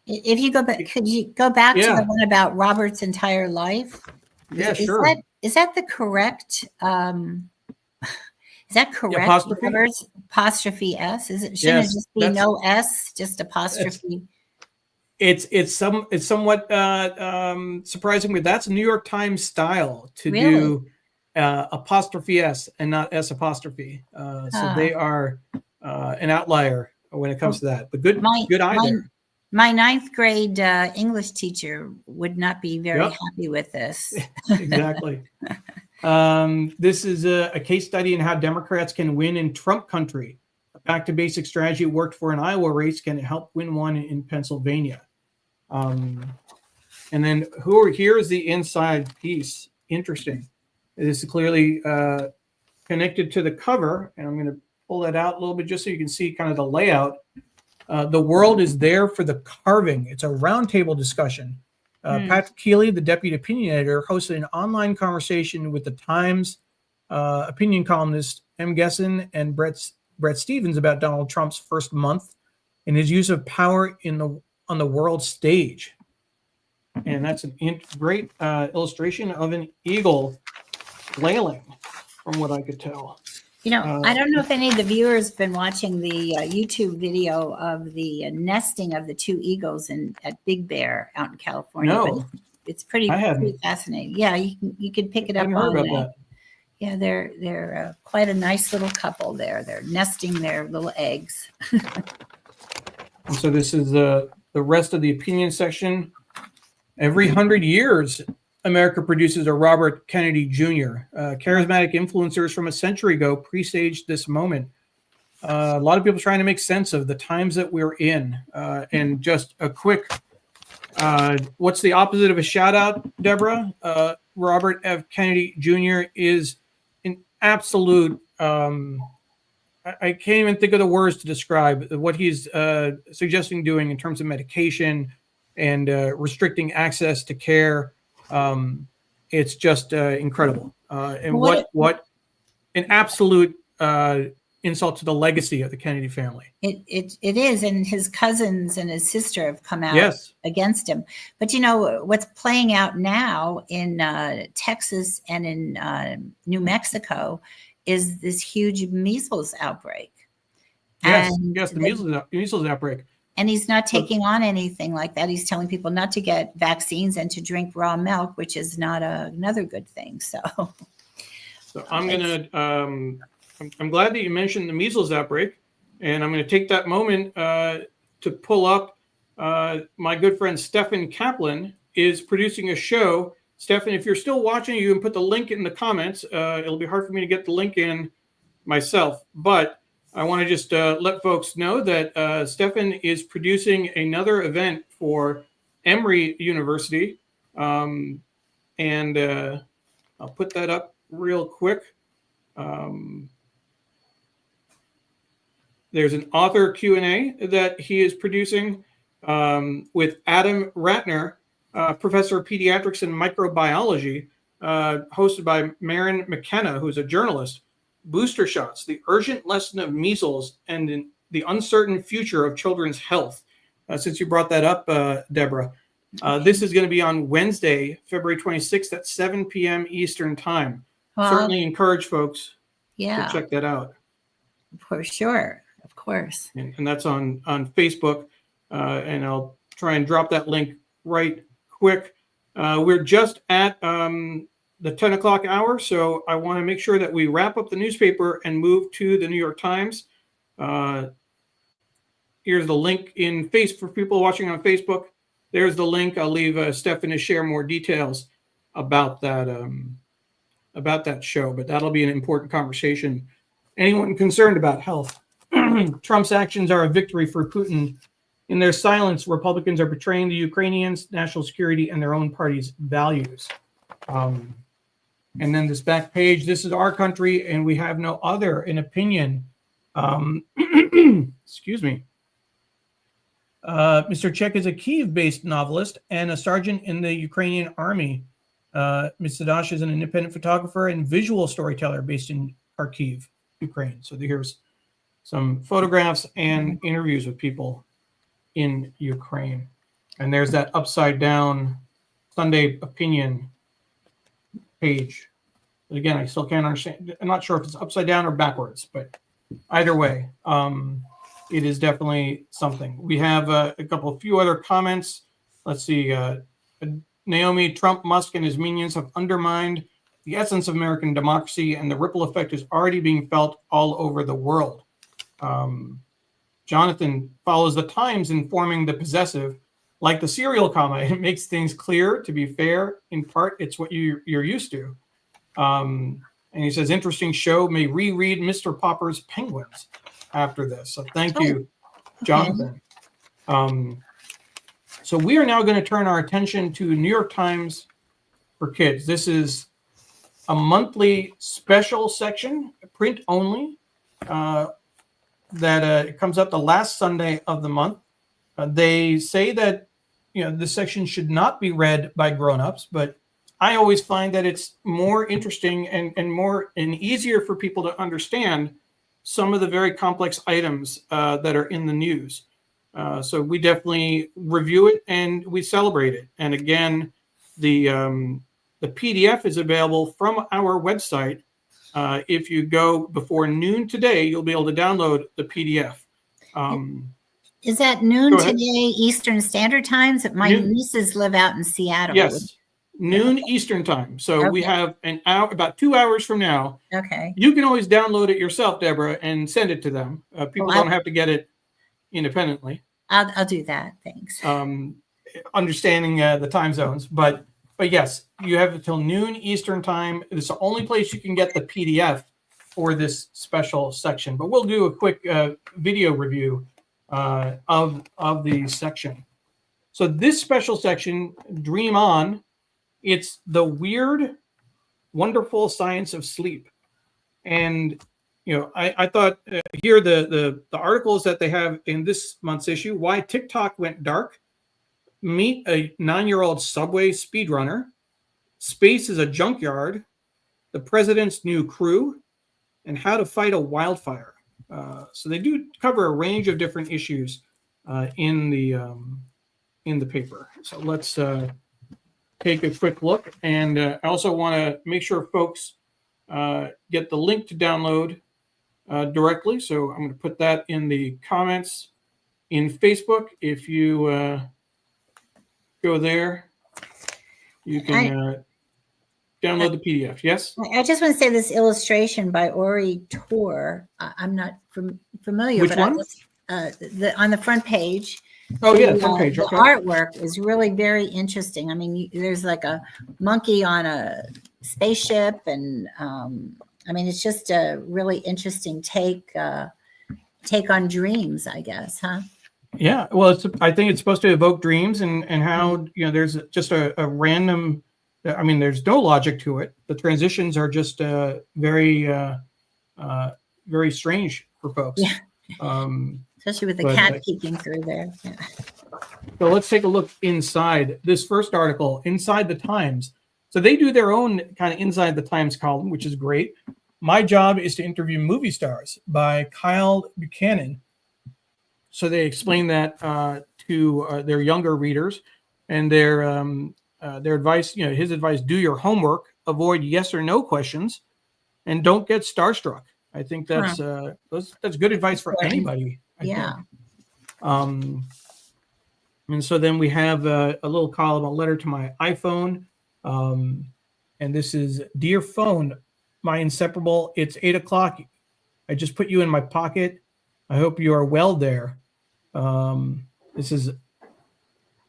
If you go back, could you go back to the one about Robert's entire life? Yeah, sure. Is that the correct? Is that correct? Apostrophe? Robert's apostrophe S. Shouldn't it just be no S, just apostrophe? It's somewhat surprising, but that's New York Times style to do apostrophe S and not S apostrophe. So they are an outlier when it comes to that. But good eye there. My ninth grade English teacher would not be very happy with this. Exactly. This is a case study in how Democrats can win in Trump country. A back to basic strategy worked for an Iowa race can help win one in Pennsylvania. And then here's the inside piece. Interesting. This is clearly connected to the cover, and I'm going to pull that out a little bit just so you can see kind of the layout. The world is there for the carving. It's a roundtable discussion. Patrick Keeley, the deputy opinion editor, hosted an online conversation with the Times opinion columnist M. Gesson and Brett Bret Stephens about Donald Trump's first month and his use of power on the world stage. And that's a great illustration of an eagle flailing, from what I could tell. I don't know if any of the viewers have been watching the YouTube video of the nesting of the two eagles at Big Bear out in California. No, but it's pretty fascinating. Yeah, you can pick it up on that. Yeah, they're quite a nice little couple there. They're nesting their little eggs. And so this is the rest of the opinion section. Every 100 years, America produces a Robert Kennedy Jr. Charismatic influencers from a century ago presaged this moment. A lot of people trying to make sense of the times that we're in. And just a quick, what's the opposite of a shout out, Deborah? Robert F. Kennedy Jr. is an absolute, I can't even think of the words to describe what he's suggesting doing in terms of medication and restricting access to care. It's just incredible. And what an absolute insult to the legacy of the Kennedy family. It is, and his cousins and his sister have come out against him. But what's playing out now in Texas and in New Mexico is this huge measles outbreak. Yes, the measles outbreak. And he's not taking on anything like that. He's telling people not to get vaccines and to drink raw milk, which is not another good thing. So I'm I'm glad that you mentioned the measles outbreak, and I'm going to take that moment to pull up my good friend Stefan Kaplan is producing a show. Stefan, if you're still watching, you can put the link in the comments. It'll be hard for me to get the link in myself, but I want to just let folks know that Stefan is producing another event for Emory University. And I'll put that up real quick. There's an author Q&A that he is producing with Adam Ratner, professor of pediatrics and microbiology, hosted by Maren McKenna, who's a journalist. Booster shots, the urgent lesson of measles and the uncertain future of children's health. Since you brought that up, Deborah, this is going to be on Wednesday, February 26th at 7 p.m. Eastern time. Certainly encourage folks to check that out. For sure, of course. And that's on Facebook, and I'll try and drop that link right quick. We're just at the 10 o'clock hour, so I want to make sure that we wrap up the newspaper and move to the New York Times. Here's the link in for people watching on Facebook. There's the link. I'll leave Stefan to share more details about that show, but that'll be an important conversation. Anyone concerned about health? Trump's actions are a victory for Putin. In their silence, Republicans are betraying the Ukrainians, national security, and their own party's values. And then this back page, this is our country, and we have no other, an opinion. Excuse me. Mr. Chek is a Kyiv-based novelist and a sergeant in the Ukrainian army. Ms. Sadash is an independent photographer and visual storyteller based in Kharkiv, Ukraine. So here's some photographs and interviews with people in Ukraine. And there's that upside down Sunday opinion page. But again, I still can't understand. I'm not sure if it's upside down or backwards, but either way, it is definitely something. We have a few other comments. Let's see. Naomi, Trump, Musk, and his minions have undermined the essence of American democracy, and the ripple effect is already being felt all over the world. Jonathan follows the times informing the possessive, like the serial comma. It makes things clear. To be fair, in part, it's what you're used to. And he says, interesting show. May reread Mr. Popper's Penguins after this. So thank you, Jonathan. So we are now going to turn our attention to New York Times for Kids. This is a monthly special section, print only, that comes up the last Sunday of the month. They say that this section should not be read by grown-ups, but I always find that it's more interesting and easier for people to understand some of the very complex items that are in the news. So we definitely review it and we celebrate it. And again, the PDF is available from our website. If you go before noon today, you'll be able to download the PDF. Is that noon Go ahead. today, Eastern Standard Times? My Noon. nieces live out in Seattle. Yes, noon Eastern time. So we Okay. have an hour, about 2 hours from now. Okay. You can always download it yourself, Deborah, and send it to them. People Well, don't have to get it independently. I'll do that. Thanks. Understanding the time zones, but yes, you have until noon Eastern time. It's the only place you can get the PDF for this special section. But we'll do a quick video review of the section. So this special section, Dream On, it's the weird, wonderful science of sleep. And I thought here the articles that they have in this month's issue: why TikTok went dark, meet a 9-year-old subway speedrunner, space is a junkyard, the president's new crew, and how to fight a wildfire. So they do cover a range of different issues in the paper. So let's take a quick look. And I also want to make sure folks get the link to download directly. So I'm going to put that in the comments in Facebook. If you go there, you can download the PDF. Yes? I just want to say this illustration by Ori Tor. I'm not familiar. Which but one? On the front page. Oh, yeah, front page. The Okay. artwork is really very interesting. I mean, there's like a monkey on a spaceship, and I mean, it's just a really interesting take on dreams, I guess, huh? Yeah. Well, I think it's supposed to evoke dreams and how, there's just a random, I mean, there's no logic to it. The transitions are just very, very strange for folks. Yeah. Especially with the cat peeking through there. Yeah. So let's take a look inside this first article, Inside the Times. So they do their own kind of Inside the Times column, which is great. My Job is to Interview Movie Stars by Kyle Buchanan. So they explain that to their younger readers, and their advice, his advice: do your homework, avoid yes or no questions, and don't get starstruck. I think that's good advice for anybody. I think. And so then we have a little column, a letter to my iPhone, and this is: Dear phone, my inseparable. It's 8 o'clock. I just put you in my pocket. I hope you are well there. This is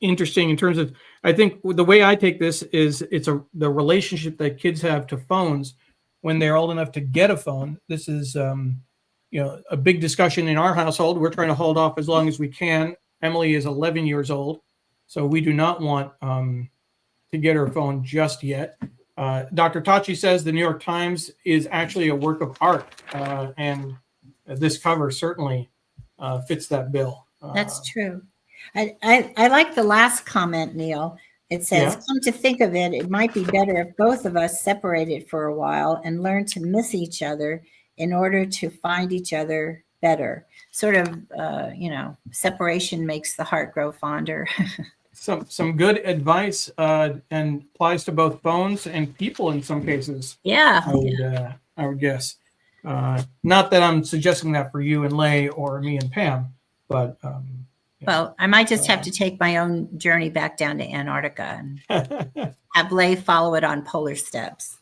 interesting in terms of, I think the way I take this is the relationship that kids have to phones when they're old enough to get a phone. This is, a big discussion in our household. We're trying to hold off as long as we can. Emily is 11 years old, so we do not want to get her phone just yet. Dr. Tachi says the New York Times is actually a work of art, and this cover certainly fits that bill. That's true. I like the last comment, Neil. It says, come to think of it, it might be better if both of us separated for a while and learned to miss each other in order to find each other better. Sort of, separation makes the heart grow fonder. Some good advice and applies to both phones and people in some cases. Yeah. I would guess. Not that I'm suggesting that for you and Lay or me and Pam, but well, I might just have to take my own journey back down to Antarctica and have Lay follow it on polar steps.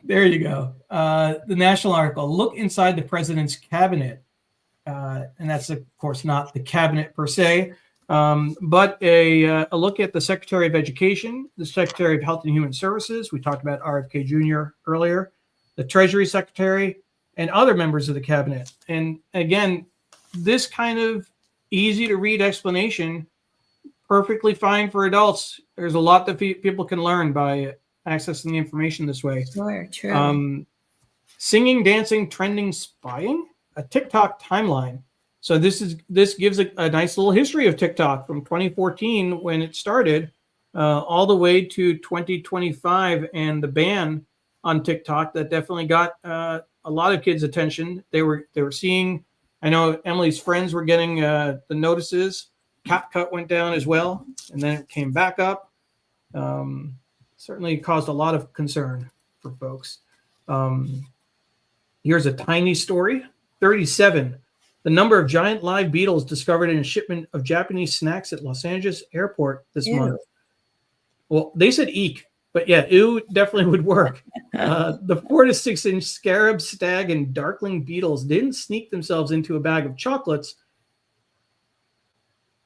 There you go. The national article: look inside the president's cabinet. And that's, of course, not the cabinet per se, but a look at the Secretary of Education, the Secretary of Health and Human Services. We talked about RFK Jr. earlier, the Treasury Secretary, and other members of the cabinet. And again, this kind of easy to read explanation, perfectly fine for adults. There's a lot that people can learn by accessing the information this way. Sure, true. Singing, dancing, trending, spying, a TikTok timeline. So this gives a nice little history of TikTok from 2014 when it started, all the way to 2025 and the ban on TikTok that definitely got a a lot of kids' attention. They were seeing. I know Emily's friends were getting the notices. CapCut went down as well, and then it came back up. Certainly caused a lot of concern for folks. Here's a tiny story. 37. The number of giant live beetles discovered in a shipment of Japanese snacks at Los Angeles airport this month. Well, they said eek, but yeah, ew definitely would work. The 4 to 6 inch scarab, stag, and darkling beetles didn't sneak themselves into a bag of chocolates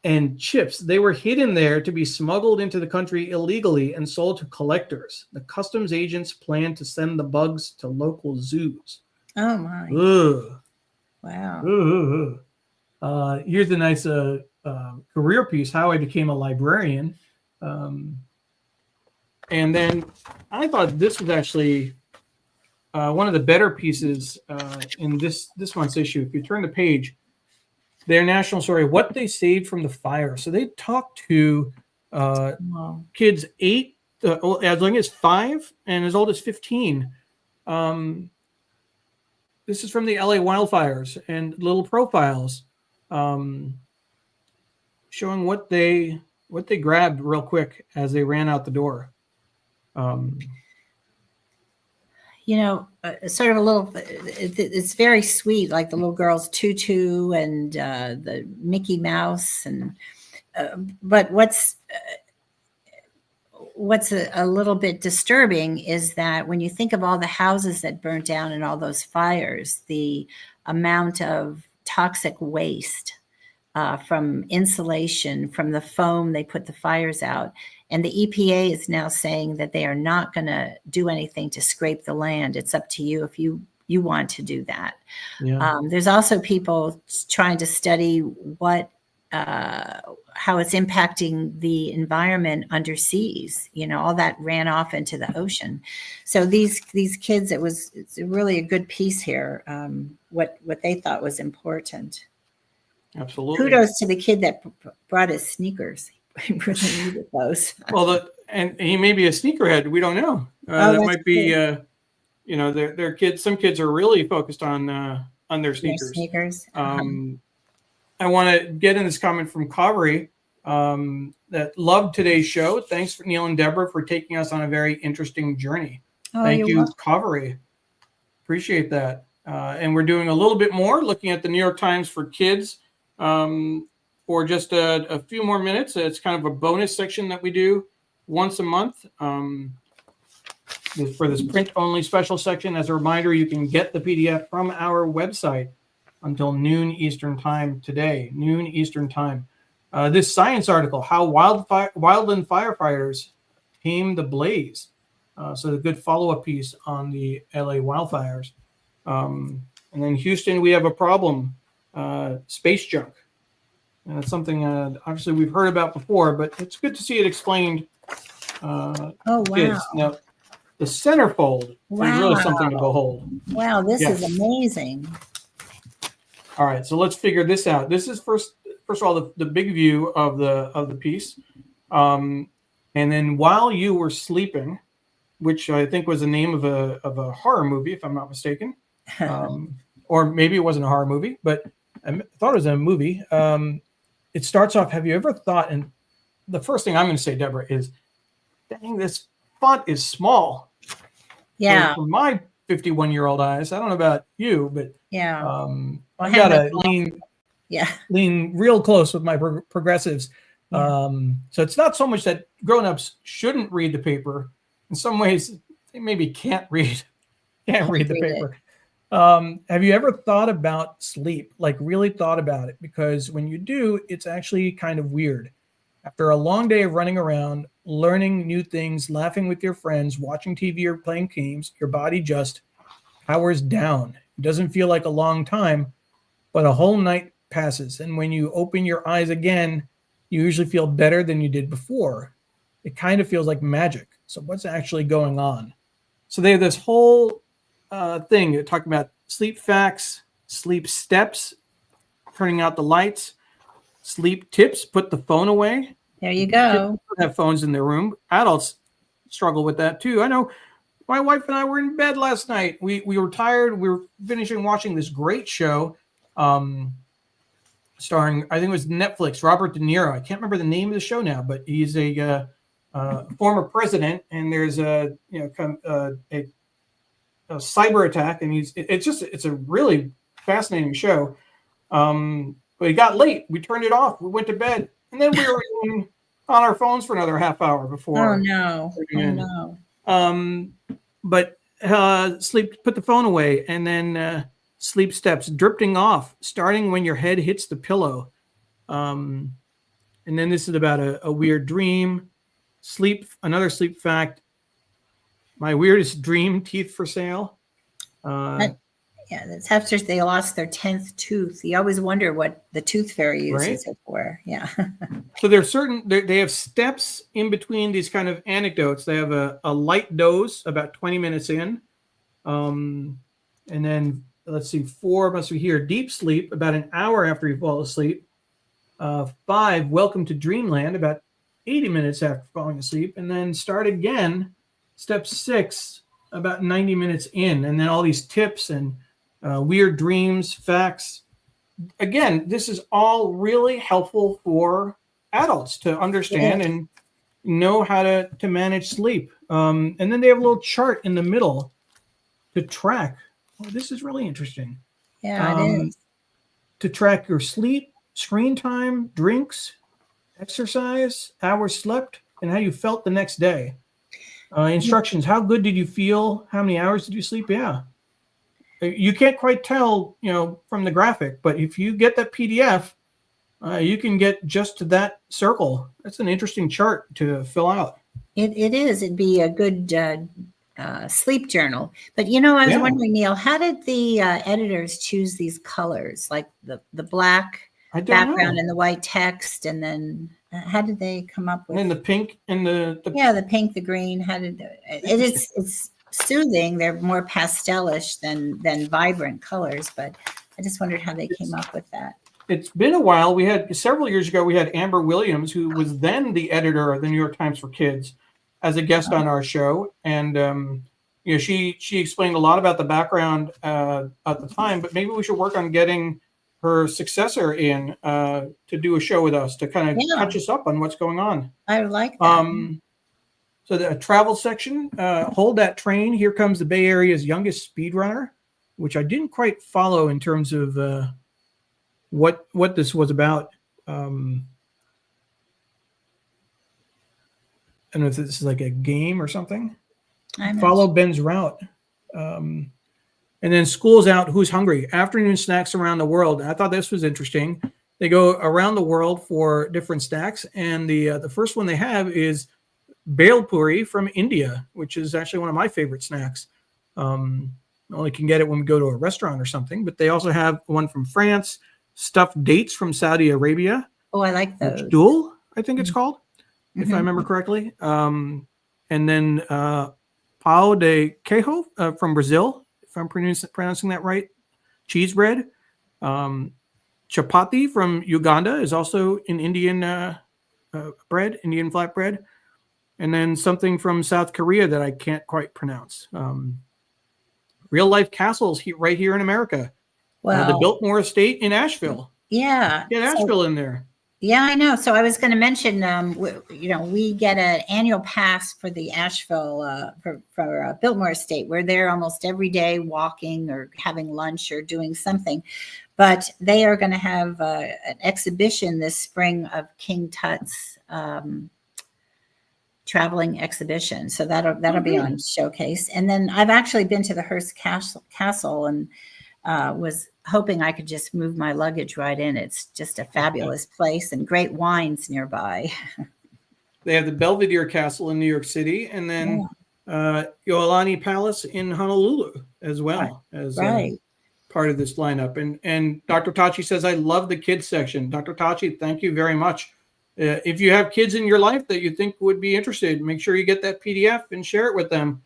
and chips. They were hidden there to be smuggled into the country illegally and sold to collectors. The customs agents plan to send the bugs to local zoos. Oh my. Ugh. Wow. Here's a nice career piece, How I Became a Librarian. And then I thought this was actually one of the better pieces in this month's issue. If you turn the page, their national story, What They Saved from the Fire. So they talked to kids 8, as young as 5 and as old as 15. This is from the LA wildfires and little profiles showing what they grabbed real quick as they ran out the door. Sort of a little, it's very sweet, like the little girl's tutu and the Mickey Mouse. And but what's a little bit disturbing is that when you think of all the houses that burnt down in all those fires, the amount of toxic waste from insulation, from the foam they put the fires out. And the EPA is now saying that they are not going to do anything to scrape the land. It's up to you if you want to do that. Yeah. There's also people trying to study how it's impacting the environment underseas. All that ran off into the ocean. So these kids, it's really a good piece here. What they thought was important. Absolutely. Kudos to the kid that brought his sneakers. I really needed those. Well, and he may be a sneakerhead. We don't know. That might be, their kids. Some kids are really focused on their sneakers. I want to get in this comment from Kaveri that loved today's show. Thanks for Neil and Deborah for taking us on a very interesting journey. Thank you, Kaveri. Appreciate that. And we're doing a little bit more, looking at the New York Times for kids. For just a few more minutes. It's kind of a bonus section that we do once a month for this print-only special section. As a reminder, you can get the PDF from our website until noon Eastern time today, noon Eastern time. This science article, How Wildland Firefighters Tame the Blaze. So a good follow-up piece on the LA wildfires. And then Houston, we have a problem, space junk. And it's something obviously we've heard about before, but it's good to see it explained. Oh, wow. Kids. Now, the centerfold is really something to behold. Wow, this is amazing. All right, so let's figure this out. This is first of all the big view of the piece, and then while you were sleeping, which I think was the name of a horror movie, if I'm not mistaken, or maybe it wasn't a horror movie, but I thought it was a movie. It starts off, have you ever thought, and the first thing I'm going to say, Deborah, is, dang, this font is small. Yeah. So for my 51-year-old eyes, I don't know about you, but yeah, I've got to lean real close with my progressives. Yeah. So it's not so much that grown-ups shouldn't read the paper. In some ways, they maybe can't read the paper. Have you ever thought about sleep? Like really thought about it? Because when you do, it's actually kind of weird. After a long day of running around, learning new things, laughing with your friends, watching TV or playing games, your body just powers down. It doesn't feel like a long time, but a whole night passes. And when you open your eyes again, you usually feel better than you did before. It kind of feels like magic. So what's actually going on? So they have this whole thing. They're talking about sleep facts, sleep steps, turning out the lights, sleep tips, put the phone away. There you go. Kids have phones in their room. Adults struggle with that too. I know My wife and I were in bed last night. We were tired. We were finishing watching this great show, starring, I think it was Netflix, Robert De Niro. I can't remember the name of the show now, but he's a former president, and there's a cyber attack, and it's a really fascinating show. But it got late. We turned it off. We went to bed, and then we were on our phones for another half hour before. Oh no! Oh no! But sleep, put the phone away, and then sleep steps drifting off, starting when your head hits the pillow. And then this is about a weird dream. Sleep, another sleep fact. My weirdest dream, teeth for sale. Yeah, that's after they lost their 10th tooth. You always wonder what the tooth fairy uses it for. Yeah. So there's they have steps in between these kind of anecdotes. They have a light dose about 20 minutes in. And then let's see, 4 must be here. Deep sleep about an hour after you fall asleep. 5, welcome to dreamland about 80 minutes after falling asleep. And then start again, step 6, about 90 minutes in. And then all these tips and weird dreams, facts. Again, this is all really helpful for adults to understand and know how to manage sleep. And then they have a little chart in the middle to track. Oh, this is really interesting. Yeah, it is. To track your sleep, screen time, drinks, exercise, hours slept, and how you felt the next day. Instructions, how good did you feel? How many hours did you sleep? Yeah. You can't quite tell, from the graphic, but if you get that PDF, you can get just to that circle. That's an interesting chart to fill out. It is. It'd be a good sleep journal. But, I was wondering, Neil, how did the editors choose these colors, like the black background and the white text, and then how did they come up with? And the pink and the pink, the green. How did it's soothing. They're more pastelish than vibrant colors, but I just wondered how they came up with that. It's been a while. We had several years ago, we had Amber Williams, who was then the editor of the New York Times for Kids, as a guest on our show. And, she explained a lot about the background at the time, but maybe we should work on getting her successor in to do a show with us to kind of catch us up on what's going on. I like that. So the travel section, hold that train. Here comes the Bay Area's youngest speedrunner, which I didn't quite follow in terms of what this was about. I don't know if this is like a game or something. Follow Ben's route. And then school's out, who's hungry? Afternoon snacks around the world. I thought this was interesting. They go around the world for different snacks. And the first one they have is Bhel puri from India, which is actually one of my favorite snacks. Only can get it when we go to a restaurant or something, but they also have one from France, stuffed dates from Saudi Arabia. Oh, I like those. Dul, I think it's called, if I remember correctly. And then pão de queijo from Brazil, if I'm pronouncing that right. Cheese bread. Chapati from Uganda is also an Indian bread, Indian flatbread. And then something from South Korea that I can't quite pronounce. Real life castles right here in America. Wow. The Biltmore Estate in Asheville. Yeah. Get Asheville in there. Yeah, I know. So I was going to mention, we get an annual pass for the Asheville, for Biltmore Estate. We're there almost every day walking or having lunch or doing something. But they are going to have an exhibition this spring of King Tut's traveling exhibition. So that'll be on Showcase. And then I've actually been to the Hearst Castle and was hoping I could just move my luggage right in. It's just a fabulous place and great wines nearby. They have the Belvedere Castle in New York City, and then Iolani Palace in Honolulu as well as part of this lineup. And Dr. Tachi says, I love the kids section. Dr. Tachi, thank you very much. If you have kids in your life that you think would be interested, make sure you get that PDF and share it with them.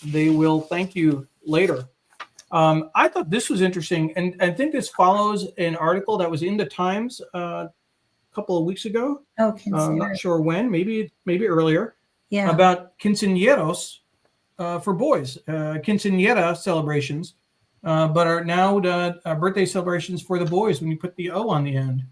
They will thank you later. I thought this was interesting, and I think this follows an article that was in the Times a couple of weeks ago. Oh, I'm not sure when, maybe earlier. Yeah. About quinceañeros for boys, quinceañera celebrations, but are now birthday celebrations for the boys when you put the O on the end.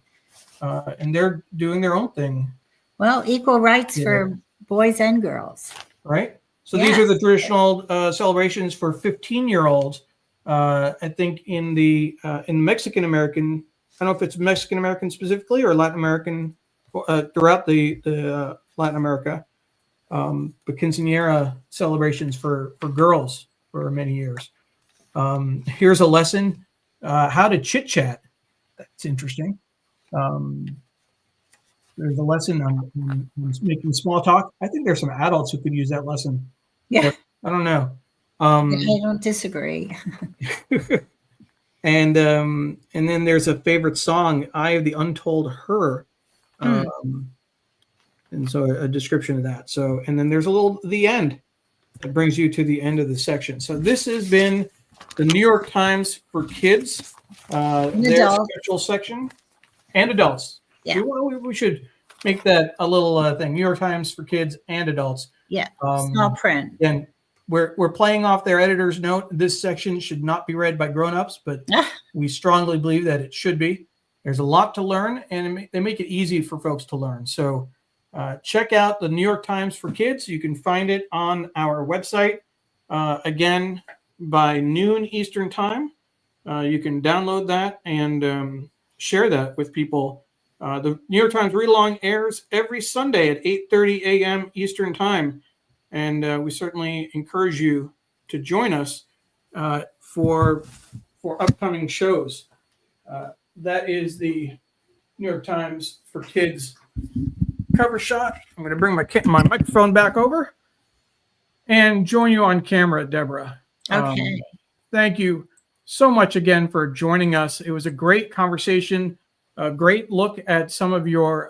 And they're doing their own thing. Well, equal rights for boys and girls. Right. So these are the traditional celebrations for 15-year-olds. I think in the Mexican American, I don't know if it's Mexican American specifically or Latin American, throughout the Latin America, but quinceañera celebrations for girls for many years. Here's a lesson, how to chit chat. That's interesting. There's a lesson on making small talk. I think there's some adults who could use that lesson. Yeah. I don't know. I don't disagree. And then there's a favorite song, "Eye of the Untold Her," and so a description of that. So, and then there's a little the end that brings you to the end of the section. So this has been the New York Times for Kids, their special section, and adults. Yeah, we should make that a little thing. New York Times for Kids and adults. Yeah, small print. And we're playing off their editor's note. This section should not be read by grown-ups, but we strongly believe that it should be. There's a lot to learn, and they make it easy for folks to learn. So check out the New York Times for Kids. You can find it on our website. Again, by noon Eastern time, you can download that and share that with people. The New York Times Read-Along airs every Sunday at 8:30 a.m. Eastern time. And we certainly encourage you to join us for upcoming shows. That is the New York Times for Kids cover shot. I'm going to bring my microphone back over and join you on camera, Deborah. Okay. Thank you so much again for joining us. It was a great conversation, a great look at some of your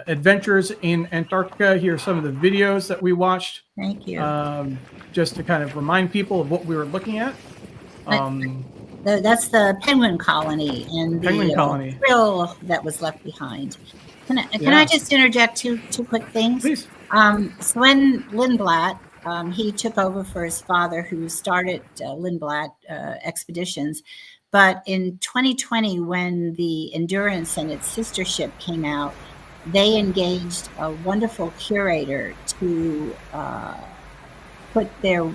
adventures in Antarctica. Here are some of the videos that we watched. Thank you. Just to kind of remind people of what we were looking at. That's the penguin colony and the krill that was left behind. Can I just interject two quick things? Please. Sven Lindblad, he took over for his father, who started Lindblad expeditions. But in 2020, when the Endurance and its sister ship came out, they engaged a wonderful curator to put their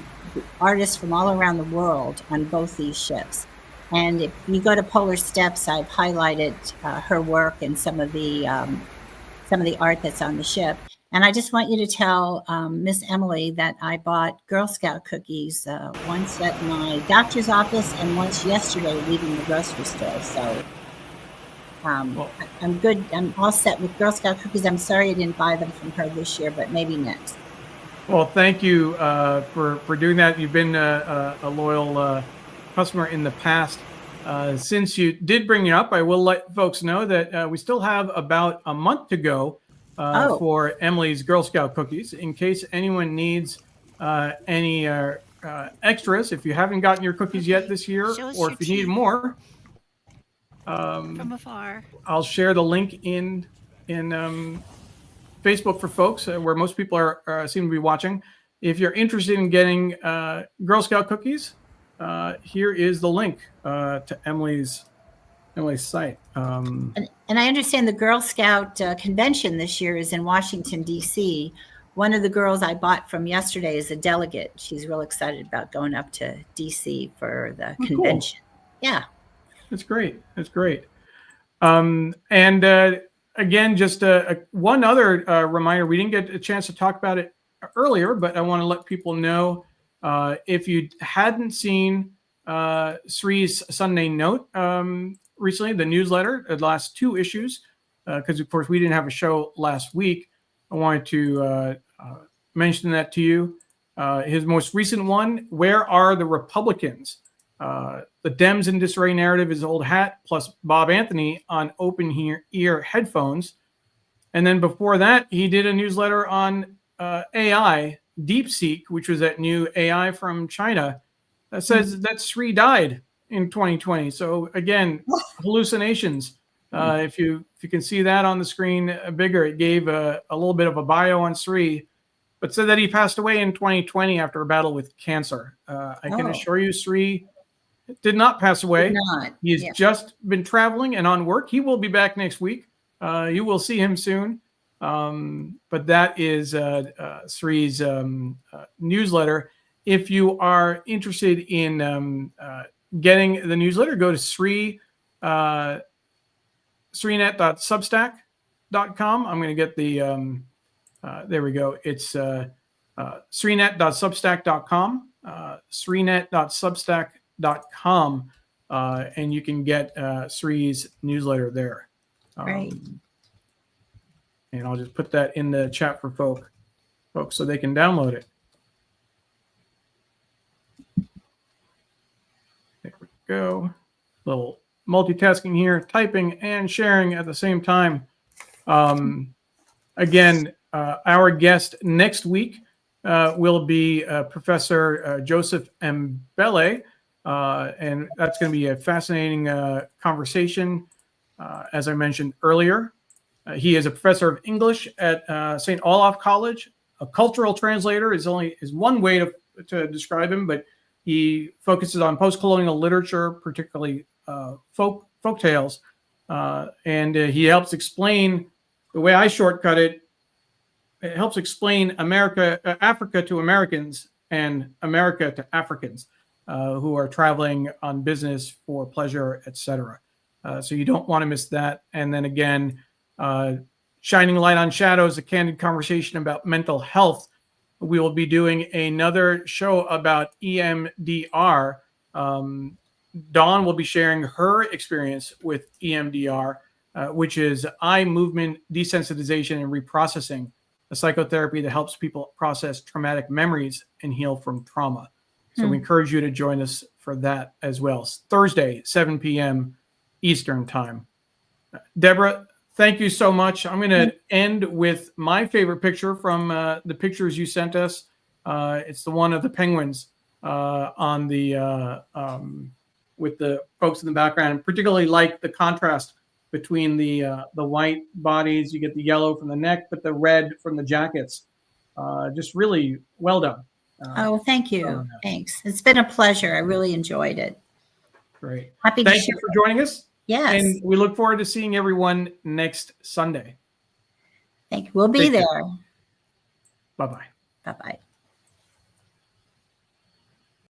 artists from all around the world on both these ships. And if you go to Polar Steps, I've highlighted her work and some of the art that's on the ship. And I just want you to tell Miss Emily that I bought Girl Scout cookies once at my doctor's office and once yesterday leaving the grocery store. So I'm good. I'm all set with Girl Scout cookies. I'm sorry I didn't buy them from her this year, but maybe next. Well, thank you for doing that. You've been a loyal customer in the past. Since you did bring it up, I will let folks know that we still have about a month to go for Emily's Girl Scout cookies. In case anyone needs any extras, if you haven't gotten your cookies yet this year, or if you need more, from afar, I'll share the link in Facebook for folks where most people are seem to be watching. If you're interested in getting Girl Scout cookies, here is the link to Emily's site. And I understand the Girl Scout convention this year is in Washington, D.C. One of the girls I bought from yesterday is a delegate. She's real excited about going up to D.C. for the convention. Cool. Yeah. That's great. That's great. And again, just one other reminder. We didn't get a chance to talk about it earlier, but I want to let people know if you hadn't seen Sree's Sunday Note recently, the newsletter, the last two issues, because of course we didn't have a show last week. I wanted to mention that to you. His most recent one, Where Are the Republicans? The Dems in Disarray narrative is old hat, plus Bob Anthony on open ear headphones. And then before that, he did a newsletter on AI, DeepSeek, which was that new AI from China that says that Sree died in 2020. So again, hallucinations. If you can see that on the screen bigger, it gave a little bit of a bio on Sree. but said that he passed away in 2020 after a battle with cancer. I can Oh. assure you, Sree did not pass away. Did not. He's Yeah. just been traveling and on work. He will be back next week. You will see him soon. But that is Sree's newsletter. If you are interested in getting the newsletter, go to sreenet.substack.com. I'm going to get the, there we go. It's sreenet.substack.com, sreenet.substack.com, and you can get Sree's newsletter there. Right. And I'll just put that in the chat for folks so they can download it. There we go. Little multitasking here, typing and sharing at the same time. Again, our guest next week will be Professor Joseph Mbele, and that's going to be a fascinating conversation. As I mentioned earlier, he is a professor of English at St. Olaf College. A cultural translator is one way to describe him, but he focuses on post-colonial literature, particularly folk tales, and he helps explain, the way I shortcut it, it helps explain Africa to Americans and America to Africans who are traveling on business, for pleasure, etc. So you don't want to miss that. And then again, Shining Light on Shadows, a candid conversation about mental health. We will be doing another show about EMDR. Dawn will be sharing her experience with EMDR, which is eye movement desensitization and reprocessing, a psychotherapy that helps people process traumatic memories and heal from trauma. So we encourage you to join us for that as well. Thursday, 7 p.m. Eastern time. Deborah, thank you so much. I'm going to end with my favorite picture from the pictures you sent us. It's the one of the penguins on the with the folks in the background. Particularly like the contrast between the white bodies. You get the yellow from the neck, but the red from the jackets. Just really well done. Oh, thank you. Thanks. It's been a pleasure. I really enjoyed it. Great. Happy to Thank you share. for joining us. Yes. And we look forward to seeing everyone next Sunday. Thank you. We'll be Take care. there. Bye-bye. Bye-bye.